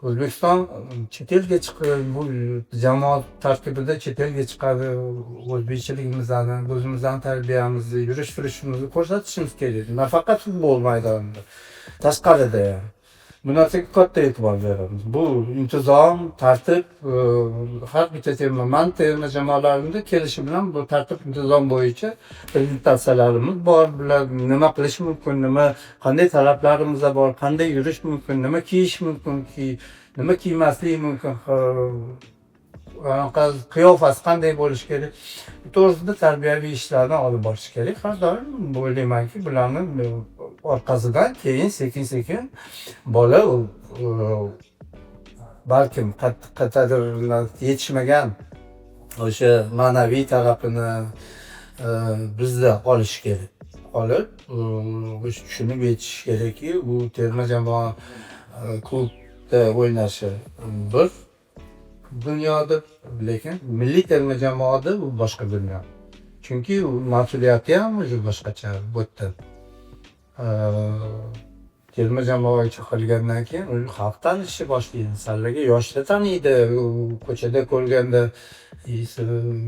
O'zbekiston chet elga chiqib, bu jamoa tarkibida chet elga chiqadi, o'zbekchiligimizni, o'zimizning tarbiyamizni, yurish-turishimizni ko'rsatishimiz kerak. Nafaqat futbol maydonida, tashqarida ham. Bu narsaga katta e'tibor beramiz. Bu intizom, tartib, har bitta terma jamoalarimizda kelishi bilan bu tartib intizom bo'yicha prezentatsiyalarimiz bor. Bular nima qilish mumkin, qanday talablarimiz bor, qanday yurish mumkin, nima kiyish mumkin, nima kiymaslik mumkin, qiyofasi qanday bo'lishi kerak. Bu to'g'risida tarbiyaviy ishlarni olib borish kerak. Har doim o'ylaymanki, bularni orqasidan keyin sekin bola balkim qattiq yetishmagan o'sha ma'naviy tarafini bizda olish kerak. Olib, tushunib yetish kerakki, bu terma jamoa klubda o'ynashi bir dunyoda, lekin milliy terma jamoada bu boshqa dunyo. Chunki mas'uliyati ham o'zi boshqacha bu yerda. Terma jamoaga chiqilgandan keyin u xalq tanishni boshlaydi. Sizlarga yoshlar taniydi, ko'chada ko'rganda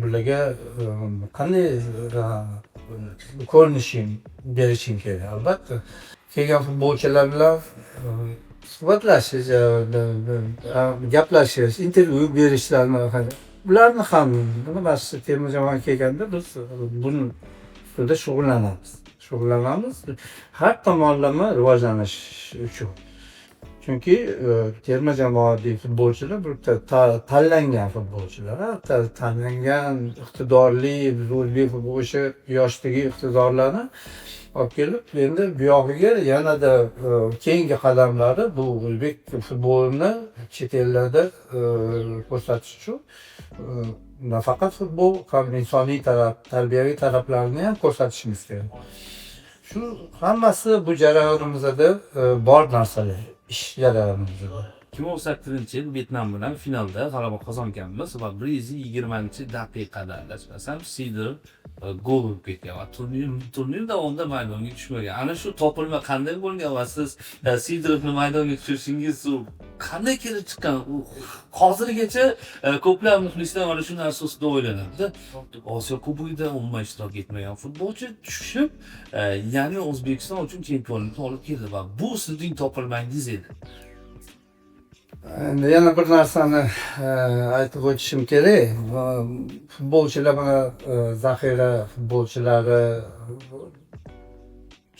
bularga qanday ko'rinishing berishing kerak. Albatta, kelgan futbolchilar bilan suhbatlashish, gaplashish, intervyu berishlarni, bularni ham nima terma jamoaga kelganda biz buni ustida shug'ullanamiz. Har tomonlama rivojlanish uchun. Chunki terma jamoadagi futbolchilar bu tanlangan futbolchilar, tanlangan iqtidorli, o'zbek o'sha yoshdagi iqtidorlarni olib kelib, endi bu yog'iga yanada keyingi qadamlari bu o'zbek futbolini chet ellarda ko'rsatish uchun nafaqat futbol, ham insoniy taraf, tarbiyaviy taraflarini ham ko'rsatishimiz kerak. Shu hammasi bu jarayonimizda bor narsalar, ish jarayonimizda. 2018-yil Vyetnam bilan finalda g'alaba qozonganmiz va 120-daqiqada adashmasam Sidorov gol urib ketgan va turnir davomida maydonga tushmagan. Ana shu topilma qanday bo'lgan va siz Sidorovni maydonga tushirishingiz qanday kelib chiqqan? Hozirgacha ko'plab muxlislar mana shu narsa ustida o'ylanadi. Osiyo Kubogida umuman ishtirok etmagan futbolchi tushib, ya'ni O'zbekiston uchun chempionlikni olib keldi va bu sizning topilmangiz edi. Endi yana bir narsani aytib o'tishim kerak. Futbolchilar mana zaxira futbolchilari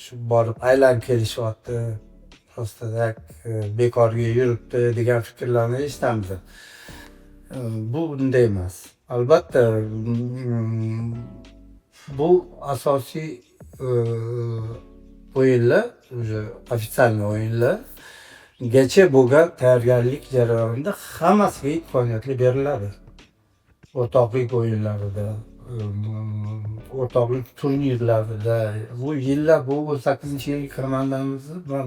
shu borib aylanib kelishyapti. Просто bekorga yuribdi degan fikrlarni eshitamiz. Bu bunday emas. Albatta bu asosiy o'yinlar, ofitsialniy o'yinlar gacha bo'lgan tayyorgarlik jarayonida hammasiga imkoniyatli beriladi. O'rtoqlik o'yinlarida, o'rtoqlik turnirlarida, bu yillar, bu 18-yil komandamiz va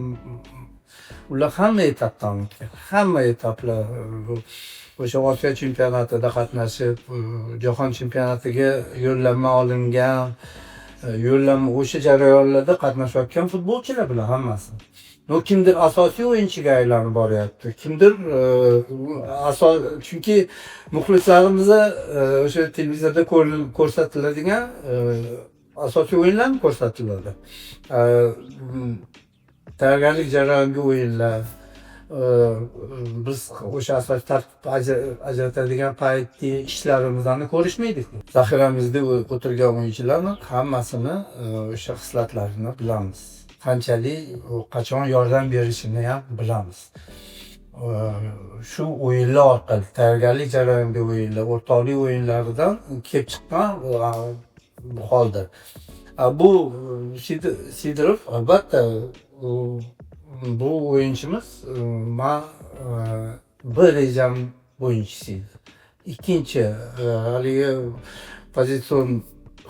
ular hamma etapdan o'tgan. Hamma etaplar o'sha Osiyo chempionatida qatnashib, jahon chempionatiga yo'llanma olingan, yo'llanma o'sha jarayonlarda qatnashayotgan futbolchilar bular hammasi. Kimdir asosiy o'yinchiga aylanib boryapti. Kimdir chunki muxlislarimiz o'sha televizorda ko'rsatiladigan asosiy o'yinlar ko'rsatiladi. Tayyorgarlik jarayoniga o'yinlar, biz o'sha asosiy tartib ajratadigan paytda ishlarimizni ko'rishmaydik. Zaxiramizda o'tirgan o'yinchilarning hammasini o'sha xislatlarini bilamiz. Qanchalik qachon yordam berishini ham bilamiz. Shu o'yinlar orqali, tayyorgarlik jarayonidagi o'yinlar, o'rtoqlik o'yinlaridan kelib chiqqan bu holdir. Bu Sidorov albatta bu o'yinchimiz bir rejam o'yinchisi edi. Ikkinchi haligi pozitsion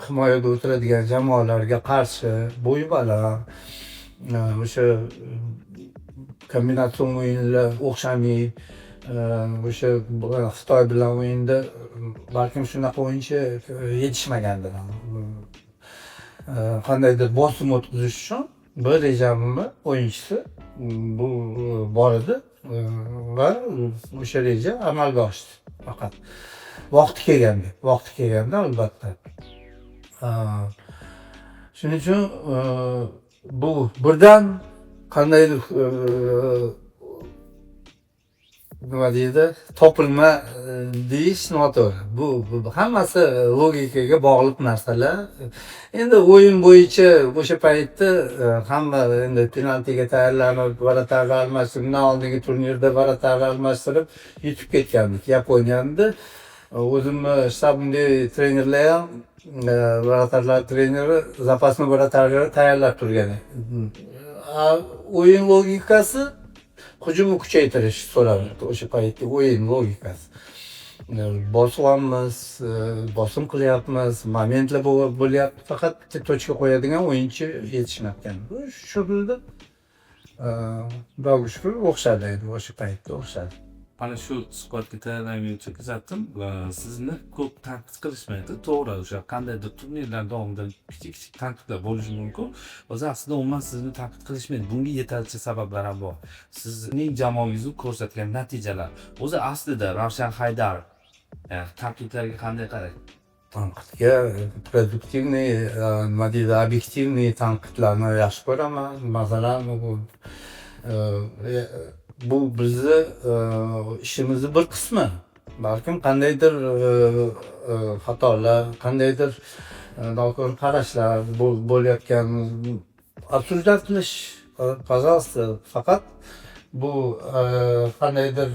himoyada o'tiradigan jamoalarga qarshi bo'yi baland, o'sha kombinatsion o'yinlar o'xshamay, o'sha Xitoy bilan o'yinda balkim shunaqa o'yinchi yetishmagandir. Qandaydir bosim o'tkazish uchun bir rejamli o'yinchisi bu bor edi va o'sha reja amalga oshdi. Faqat vaqti kelganda albatta. Shuning uchun bu birdan qandaydir nima deydi, topilma deyish noto'g'ri. Bu hammasi logikaga bog'liq narsalar. Endi o'yin bo'yicha o'sha paytda hamma endi penaltiga tayyorlanib, varatarlar almashtirib, undan oldingi turnirda varatarlar almashtirib yutib ketgandik Yaponiyada. O'zimni shtabimda trenerlar ham varatarlar treneri zapasni varatarlarni tayyorlab turgan. O'yin logikasi hujumni kuchaytirish so'raladi o'sha paytda o'yin logikasi. Bosyapmiz, bosim qilyapmiz, momentlar bo'lyapti, faqat tochka qo'yadigan o'yinchi yetishmayotgan. Bu sho'bilda Xudoga shukr o'xshadi edi, o'sha paytda o'xshadi. Mana shu suhbatga tayyorlanguncha kuzatdim va sizni ko'p tanqid qilishmaydi. To'g'ri, o'sha qandaydir turnirlar davomida kichik tanqidlar bo'lishi mumkin. O'zi aslida umuman sizni tanqid qilishmaydi. Bunga yetarlicha sabablar ham bor. Sizning jamoangizni ko'rsatgan natijalar. O'zi aslida Ravshan Haydarov tanqidlarga qanday qaraydi? Tanqidga produktivniy, nima deydi, obyektivniy tanqidlarni yaxshi ko'raman. Masalan, bu bizni ishimizni bir qismi. Balkim qandaydir xatolar, qandaydir noto'g'ri qarashlar bo'layotgan obsujdat qilish, pожалуйста, faqat bu qandaydir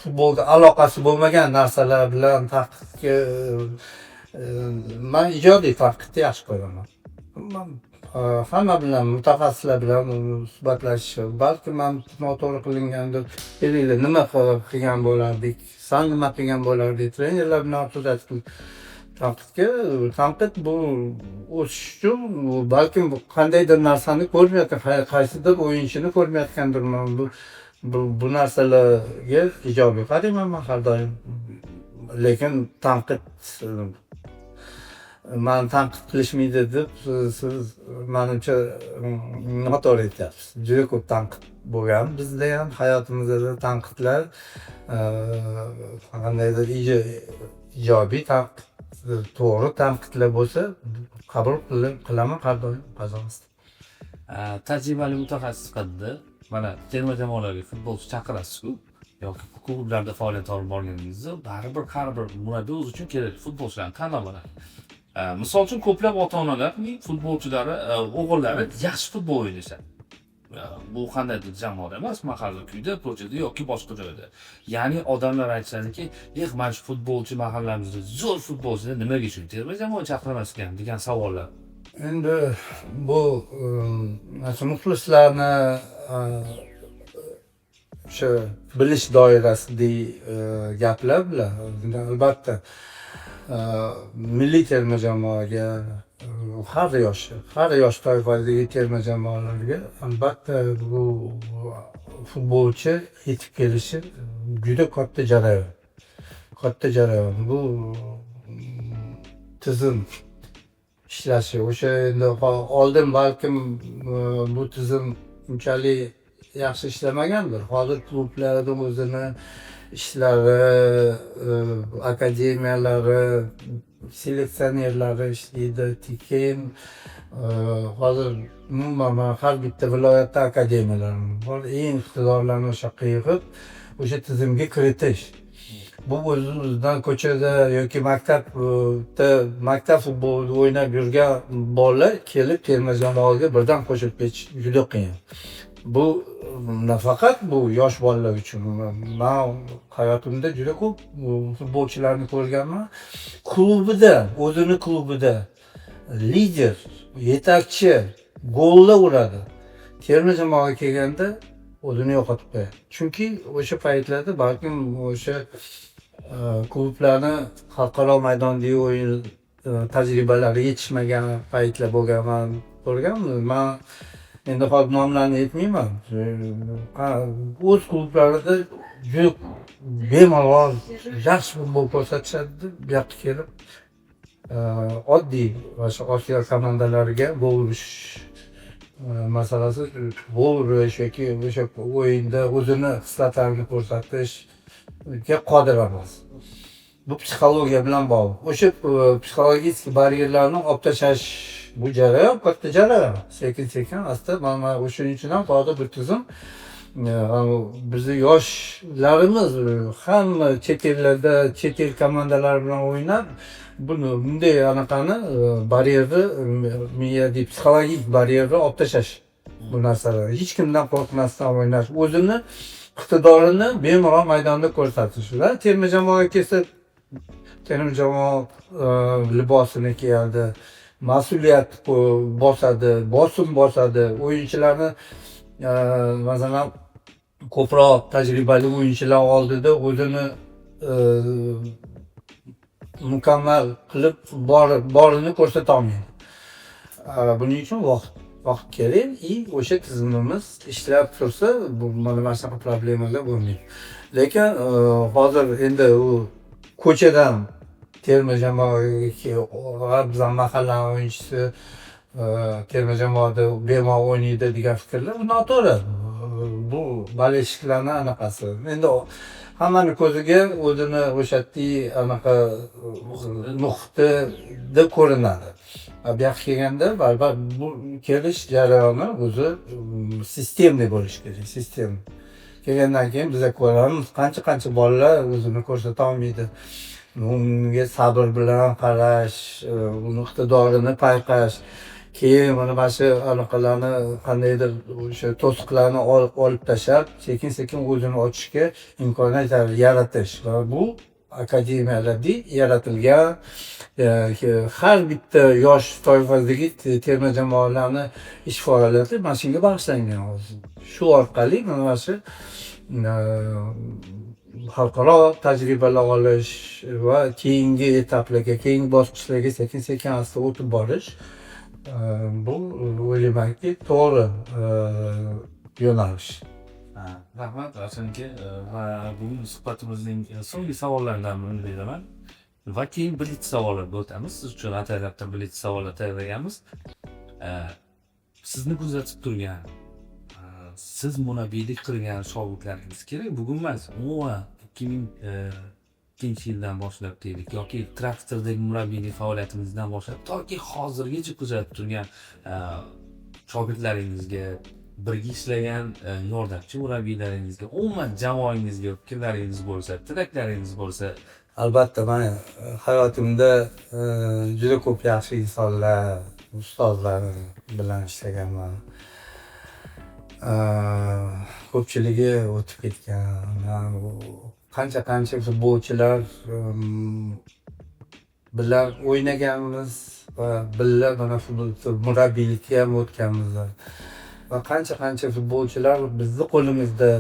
futbolga aloqasi bo'lmagan narsalar bilan tanqidga men ijodiy tanqidni yaxshi ko'raman. hamma bilan mutaxassislar bilan suhbatlashish, balki man noto'g'ri qilingandir, kelinglar nima qilgan bo'lardik, san nima qilgan bo'lardik, trenerlar bilan kuzatib tanqid bu o'sish uchun balkim qandaydir narsani ko'rmayotgan, qaysidir o'yinchini ko'rmayotgandirman. Bu narsalarga ijobiy qarayman man har doim. Lekin tanqid mani tanqid qilishmaydi deb siz manimcha noto'g'ri aytyapsiz. Juda ko'p tanqid bo'lgan bizda ham, hayotimizda tanqidlar, qandaydir ijobiy tanqid, to'g'ri tanqidlar bo'lsa qabul qilaman har doim qozog'iston. Tajribali mutaxassis sifatida mana terma jamoalarga futbolchi chaqirasiz-ku yoki klublarda faoliyat olib borganingizda baribir har bir murabbiy o'zi uchun kerak futbolchilarni tanlab oladi. Misol uchun ko'plab ota-onalarning futbolchilari, o'g'illari yaxshi futbol o'ynashadi. Bu qandaydir jamoada emas, mahalla kuyda, ko'chada yoki boshqa joyda. Ya'ni odamlar aytishadiki, mana shu futbolchi mahallamizda zo'r futbolchilar nimaga shu terma jamoa chaqirmas ekan degan savollar. Endi bu muxlislarni o'sha bilish doirasidagi gaplar bilan albatta milliy terma jamoaga har yosh toifadagi terma jamoalarga albatta bu futbolchi yetib kelishi juda katta jarayon. Bu tizim ishlashi, o'sha endi oldin balkim bu tizim unchalik yaxshi ishlamagandir. Hozir klublarda o'zini ishlari, akademiyalari, seleksionerlari ishlaydi, tekin. Hozir umuman har bitta viloyatda akademiyalar bor. Eng iqtidorlarni o'sha yig'ib, o'sha tizimga kiritish. Bu o'zidan ko'chada yoki maktab futbolida o'ynab yurgan bolalar kelib terma jamoaga birdan qo'shilib ketish juda qiyin. Bu nafaqat bu yosh bolalar uchun. Men hayotimda juda ko'p futbolchilarni ko'rganman. O'zini klubida lider, yetakchi, gollar uradi. Terma jamoaga kelganda o'zini yo'qotib qo'yadi. Chunki o'sha paytlarda balkim o'sha klublarni xalqaro maydondagi o'yin tajribalari yetishmagan paytlar ko'rganman. Men endi hozir nomlarni aytmayman. O'z klublarida juda bemalol yaxshi futbol ko'rsatishadi. Bu yoqqa kelib oddiy o'sha Osiyo komandalariga gol urish masalasi, gol urish yoki o'sha o'yinda o'zini xislatlarini ko'rsatishga qodir emas. Bu psixologiya bilan bog'liq. O'sha psixologik baryerlarni olib tashlash bu jarayon katta jarayon. Sekin asta mana o'shaning uchun ham hozir bu tizim bizni yoshlarimiz hamma chet ellarda, chet el komandalari bilan o'ynab, buni bunday anaqani baryerni, miyadagi psixologik baryerni olib tashlash. Bu narsalar hech kimdan qo'rqmasdan o'ynash, o'zini iqtidorini bemalol maydonda ko'rsatish. Va terma jamoaga kelsa, terma jamoa libosini kiyadi, mas'uliyat bosadi, bosim bosadi, o'yinchilarni masalan ko'proq tajribali o'yinchilar oldida o'zini mukammal qilib borini ko'rsata olmaydi. Buning uchun vaqt kerak. O'sha tizimimiz ishlab tursa, mana shunaqa problemalar bo'lmaydi. Lekin hozir endi u ko'chadan terma jamoaga bizning mahalla o'yinchisi terma jamoada bemalol o'ynaydi degan fikrlar bu noto'g'ri. Bu baleshiklarni anaqasi. Endi hammani ko'ziga o'zini o'shatdek anaqa nuqtada ko'rinadi. Bu yoqqa kelganda baribir bu kelish jarayoni o'zi sistemli bo'lishi kerak. Sistem kelgandan keyin biz ko'ramiz, qancha bolalar o'zini ko'rsata olmaydi. Unga sabr bilan qarash, uni iqtidorini payqash, keyin mana shu anaqalarni qandaydir o'sha to'siqlarni olib tashlab, sekin o'zini ochishga imkoniyat yaratish. Va bu akademiyalar yaratilgan. Har bitta yosh toifasidagi terma jamoalarni ish faoliyati mana shunga bag'ishlangan hozir. Shu orqali mana shu xalqaro tajribalar olish va keyingi etaplarga, keyingi bosqichlarga sekin-sekin asta o'tib borish, bu o'ylaymanki to'g'ri yo'nalish. Rahmat Ravshan aka. Va bugun suhbatimizning so'nggi savollaridan birini beraman. Va keyin blitz savollarga o'tamiz. Siz uchun ataylabdan blitz savollar tayyorlaganmiz. Sizni kuzatib turgan, siz murabbiylik qilgan shogirdlaringiz kerak bugun emas, umuman 2002-yildan boshlab deylik yoki traktordagi murabbiylik faoliyatimizdan boshlab toki hozirgacha kuzatib turgan shogirdlaringizga, birga ishlagan yordamchi murabbiylaringizga, umuman jamoangizga fikrlaringiz bo'lsa, tilaklaringiz bo'lsa. Albatta, men hayotimda juda ko'p yaxshi insonlar, ustozlar bilan ishlaganman. Ko'pchiligi o'tib ketgan. Qancha futbolchilar bilan o'ynaganmiz va birga mana murabbiylikka ham o'tganmiz. Va qancha futbolchilar bizni qo'limizda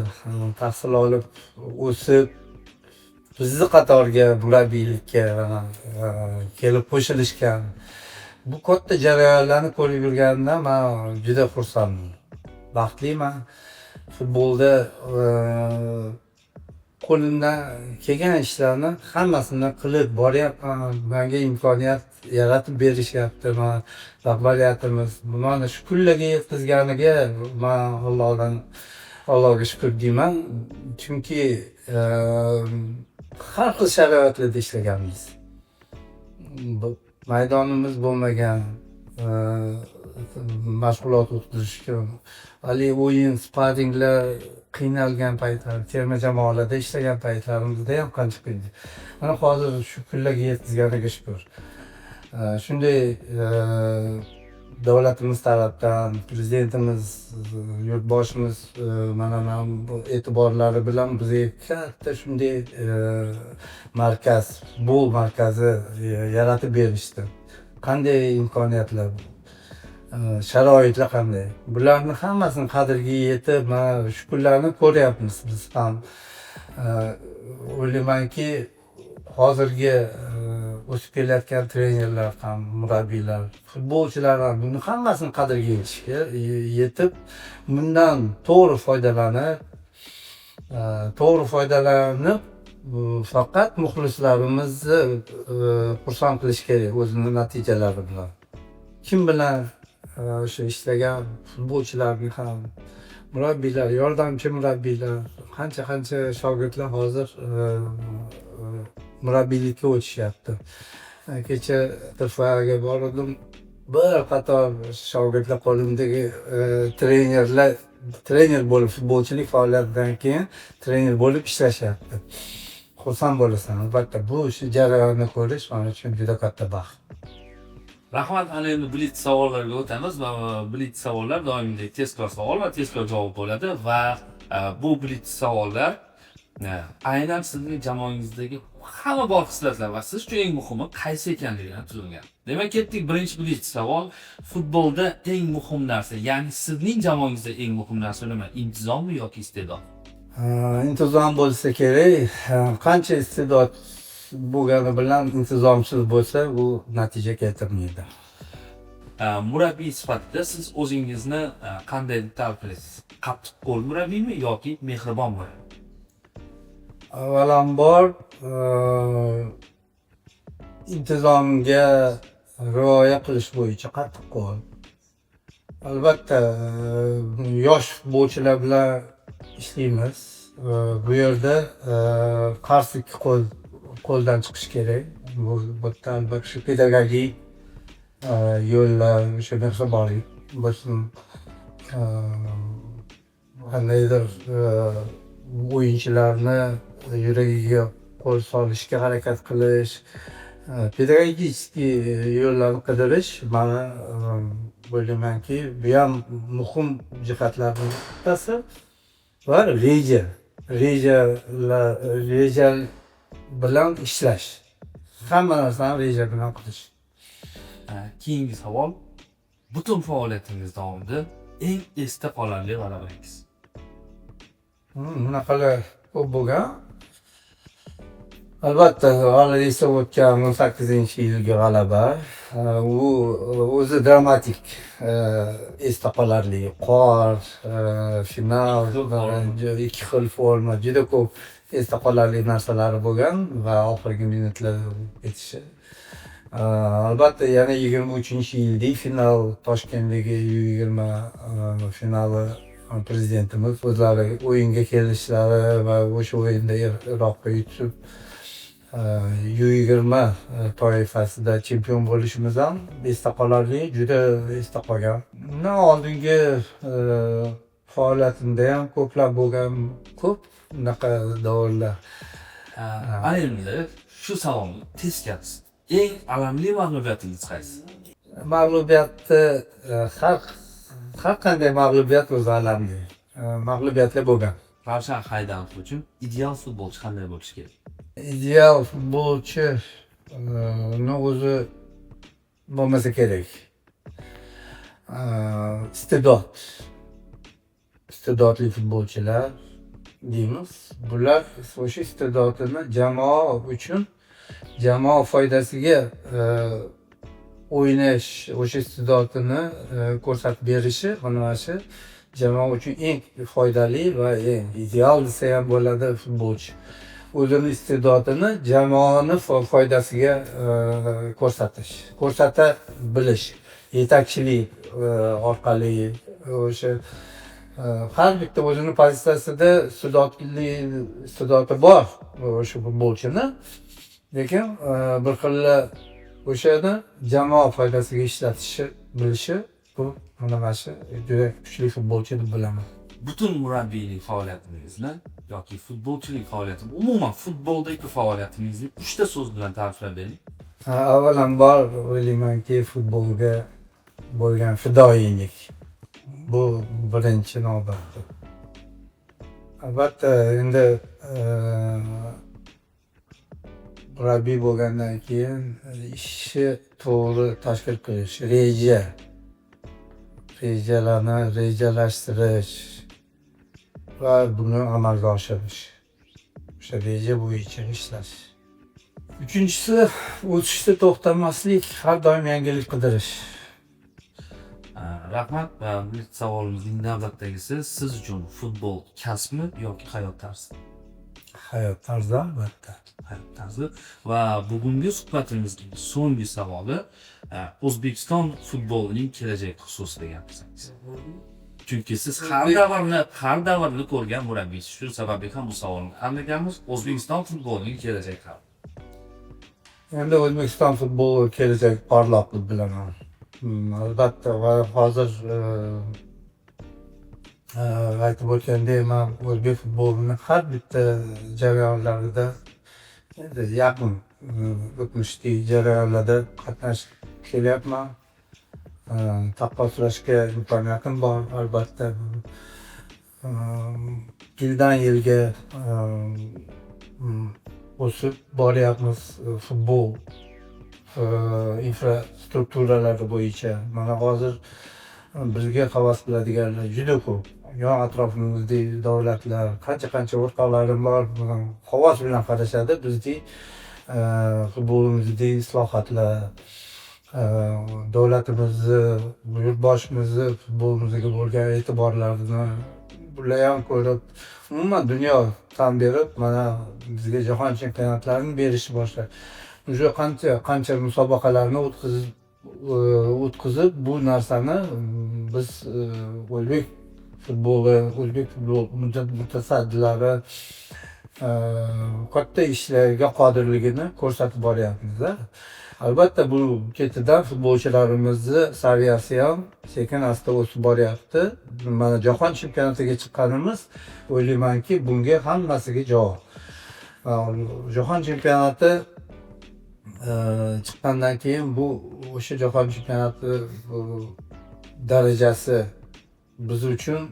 tahsil olib, o'sib, bizni qatorga murabbiylikka kelib qo'shilishgan. Bu katta jarayonlarni ko'rib yurganimdan men juda xursandman. Baxtliman. Futbolda qo'limdan kelgan ishlarni hammasini qilib boryapman. Menga imkoniyat yaratib berishyapti. Men rahbariyatimiz mana shu kunlarga yetkazganiga men Allohga shukr deyman. Chunki har xil sharoitlarda ishlaganmiz. Maydonimiz bo'lmagan, mashg'ulot o'tkazishga, hali o'yin, sparinglar qiynalgan paytlar, terma jamoalarda ishlagan paytlarimizda ham qancha qiyinchilik. Mana hozir shu kunlarga yetkazganiga shukr. Shunday davlatimiz tarafdan, prezidentimiz, yurtboshimiz mana bu e'tiborlari bilan bizga katta shunday markaz, futbol markazi yaratib berishdi. Qanday imkoniyatlar, sharoitlar qanday. Bularni hammasini qadriga yetib, mana shu kunlarni ko'ryapmiz biz ham. O'ylaymanki, hozirgi o'sib kelayotgan trenerlar ham, murabbiylar, futbolchilar ham buni hammasini qadriga yetib, bundan to'g'ri foydalanib, faqat muxlislarimizni xursand qilish kerak o'zini natijalari bilan. Kim bilan o'sha ishlagan futbolchilarni ham, murabbiylar, yordamchi murabbiylar, qancha shogirdlar hozir murabbiylikka o'tishyapti. Kecha Tirfaga bordim. Bir qator shogirdlar qo'limdagi trener bo'lib, futbolchilik faoliyatidan keyin trener bo'lib ishlashyapti. Xursand bo'lasan. Albatta, bu jarayonni ko'rish men uchun juda katta baxt. Rahmat. Ana endi blitz savollarga o'tamiz va blitz savollar doimgidek tezkor savol va tezkor javob bo'ladi va bu blitz savollar aynan sizning jamoangizdagi hamma bor xislatlar va siz uchun eng muhimi qaysi ekanligiga tuzilgan. Demak, ketdik birinchi blitz savol. Futbolda eng muhim narsa, ya'ni sizning jamoangizda eng muhim narsa nima? Intizommi yoki iste'dod? Intizom bo'lsa kerak. Qancha iste'dod bo'lgani bilan intizomsiz bo'lsa, u natija keltirmaydi. Murabbiy sifatida siz o'zingizni qanday ta'riflaysiz? Qattiqqo'l murabbiymi yoki mehribon murabbiy? Avvalambor intizomga rioya qilish bo'yicha qattiqqo'l. Albatta, yosh futbolchilar bilan ishlaymiz. Bu yerda qarshi qo'ldan chiqish kerak. Bu albatta shu pedagogik yo'llar, o'sha mehribonlik bo'lsin. Qandaydir o'yinchilarni yuragiga qo'l solishga harakat qilish, pedagogik yo'llarni qidirish, mana o'ylaymanki, bu ham muhim jihatlardan bittasi. Va reja bilan ishlash. Hamma narsani reja bilan qilish. Keyingi savol. Butun faoliyatingiz davomida eng esda qolarli g'alabangiz. Bunaqalar ko'p bo'lgan. Albatta, hali esda o'tgan 18-yilgi g'alaba. U o'zi dramatik, esda qolarli. Qor, final, ikki xil forma, juda ko'p esda qolarli narsalari bo'lgan va oxirgi minutlarda ketishi. Albatta yana 23-yillik final Toshkentdagi U20 finali prezidentimiz o'zlari o'yinga kelishlari va o'sha o'yinda Iroqqa yutib U20 toifasida chempion bo'lishimiz ham esda qolarli, juda esda qolgan. Undan oldingi faoliyatimda ham ko'plab bo'lgan, ko'p bunaqa davrlar. Endi shu savolni teskarisi. Eng alamli mag'lubiyatingiz qaysi? Mag'lubiyatni har qanday mag'lubiyat o'zi alamli. Mag'lubiyatlar bo'lgan. Ravshan Haydarov uchun ideal futbolchi qanday bo'lishi kerak? Ideal futbolchi o'zi bo'lmasa kerak. Iste'dodli futbolchilar deymiz. Bular o'sha iste'dodini jamoa uchun, jamoa foydasiga o'ynash, o'sha iste'dodini ko'rsatib berishi mana shu jamoa uchun eng foydali va eng ideal desa ham bo'ladi futbolchi. O'zini iste'dodini jamoani foydasiga ko'rsata bilish, yetakchilik orqali o'sha har bitta o'zini pozitsiyasida iste'dodi bor o'sha futbolchini, lekin bir xil o'shani jamoa foydasiga ishlatishi bilishi, bu mana shu juda kuchli futbolchi deb bilaman. Butun murabbiylik faoliyatingizni yoki futbolchilik faoliyatini, umuman futboldagi faoliyatingizni 3 ta so'z bilan ta'riflab bering. Avvalambor o'ylaymanki, futbolga bo'lgan fidoyilik. Bu birinchi navbatda. Albatta, endi murabbiy bo'lgandan keyin ishni to'g'ri tashkil qilish, rejalarni rejalashtirish va buni amalga oshirish. O'sha reja bo'yicha ishlash. Uchinchisi, o'sishda to'xtamaslik, har doim yangilik qidirish. Rahmat. Va bu savolimizning navbatdagisi, siz uchun futbol kasbmi yoki hayot tarzi? Hayot tarzi albatta. Hayot tarzi. Va bugungi suhbatimizning so'nggi savoli O'zbekiston futbolining kelajagi xususida gapirsangiz. Chunki siz har davrni ko'rgan murabbiysiz. Shu sababli ham bu savolni qandaganmiz. O'zbekiston futbolining kelajagi qanday? Endi O'zbekiston futboli kelajak porloq deb bilaman. Albatta, va hozir aytib o'tgandek, men o'zbek futbolini har bitta jarayonlarida, endi yaqin o'tmishdagi jarayonlarda qatnashib kelyapman. Taqqoslashga imkoniyatim bor, albatta. Yildan yilga o'sib boryapmiz futbol infrastrukturalari bo'yicha. Mana hozir bizga havas qiladiganlar juda ko'p. Yon atrofimizdagi davlatlar, qancha o'rtoqlarim bor, havas bilan qarashadi bizdagi futbolimizdagi islohotlar, davlatimizni, yurtboshimizni futbolimizga bo'lgan e'tiborlarini bular ham ko'rib, umuman dunyo tan berib, mana bizga jahon chempionatlarini berishni boshladi. O'sha qancha musobaqalarni o'tkazib bu narsani biz o'zbek futbol mutasaddilari katta ishlarga qodirligini ko'rsatib boryapmiz. Albatta, bu ketidan futbolchilarimizni saviyasi ham sekin asta o'sib boryapti. Mana jahon chempionatiga chiqqanimiz, o'ylaymanki, bunga hammasiga javob. Jahon chempionati chiqqandan keyin bu o'sha jahon chempionati darajasi biz uchun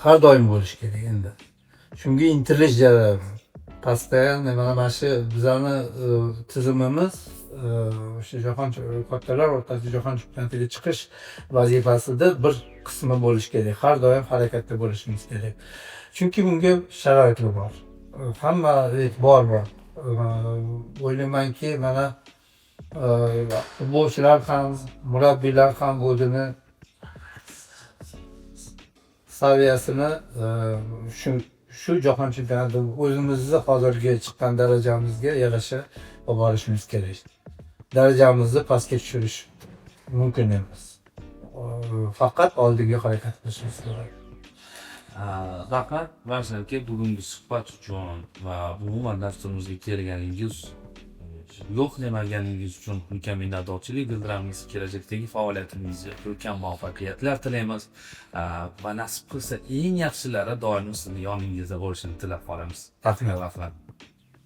har doim bo'lishi kerak endi. shunga intilish jarayoni. Постоянно mana shu bizani tizimimiz o'sha jahon kattalar o'rtasida jahon chempionatiga chiqish vazifasida bir qismi bo'lishi kerak. Har doim harakatda bo'lishimiz kerak. Chunki bunga sharoitlar bor. Hamma e'tibor bor. O'ylaymanki mana futbolchilar ham, murabbiylar ham o'zini saviyasini shu jahon chempionatida o'zimizni hozirgi chiqqan darajamizga yarasha olib borishimiz kerak. Darajamizni pastga tushirish mumkin emas. Faqat oldinga harakat qilishimiz kerak. Rahmat Ravshan aka, bugungi suhbat uchun va umuman dasturimizga kelganingiz, yo'q demaganingiz uchun ulkan minnatdorchilik bildiramiz. Kelajakdagi faoliyatingizga ulkan muvaffaqiyatlar tilaymiz va nasib qilsa eng yaxshilari doim sizning yoningizda bo'lishini tilab qolamiz. Rahmat. Rahmat.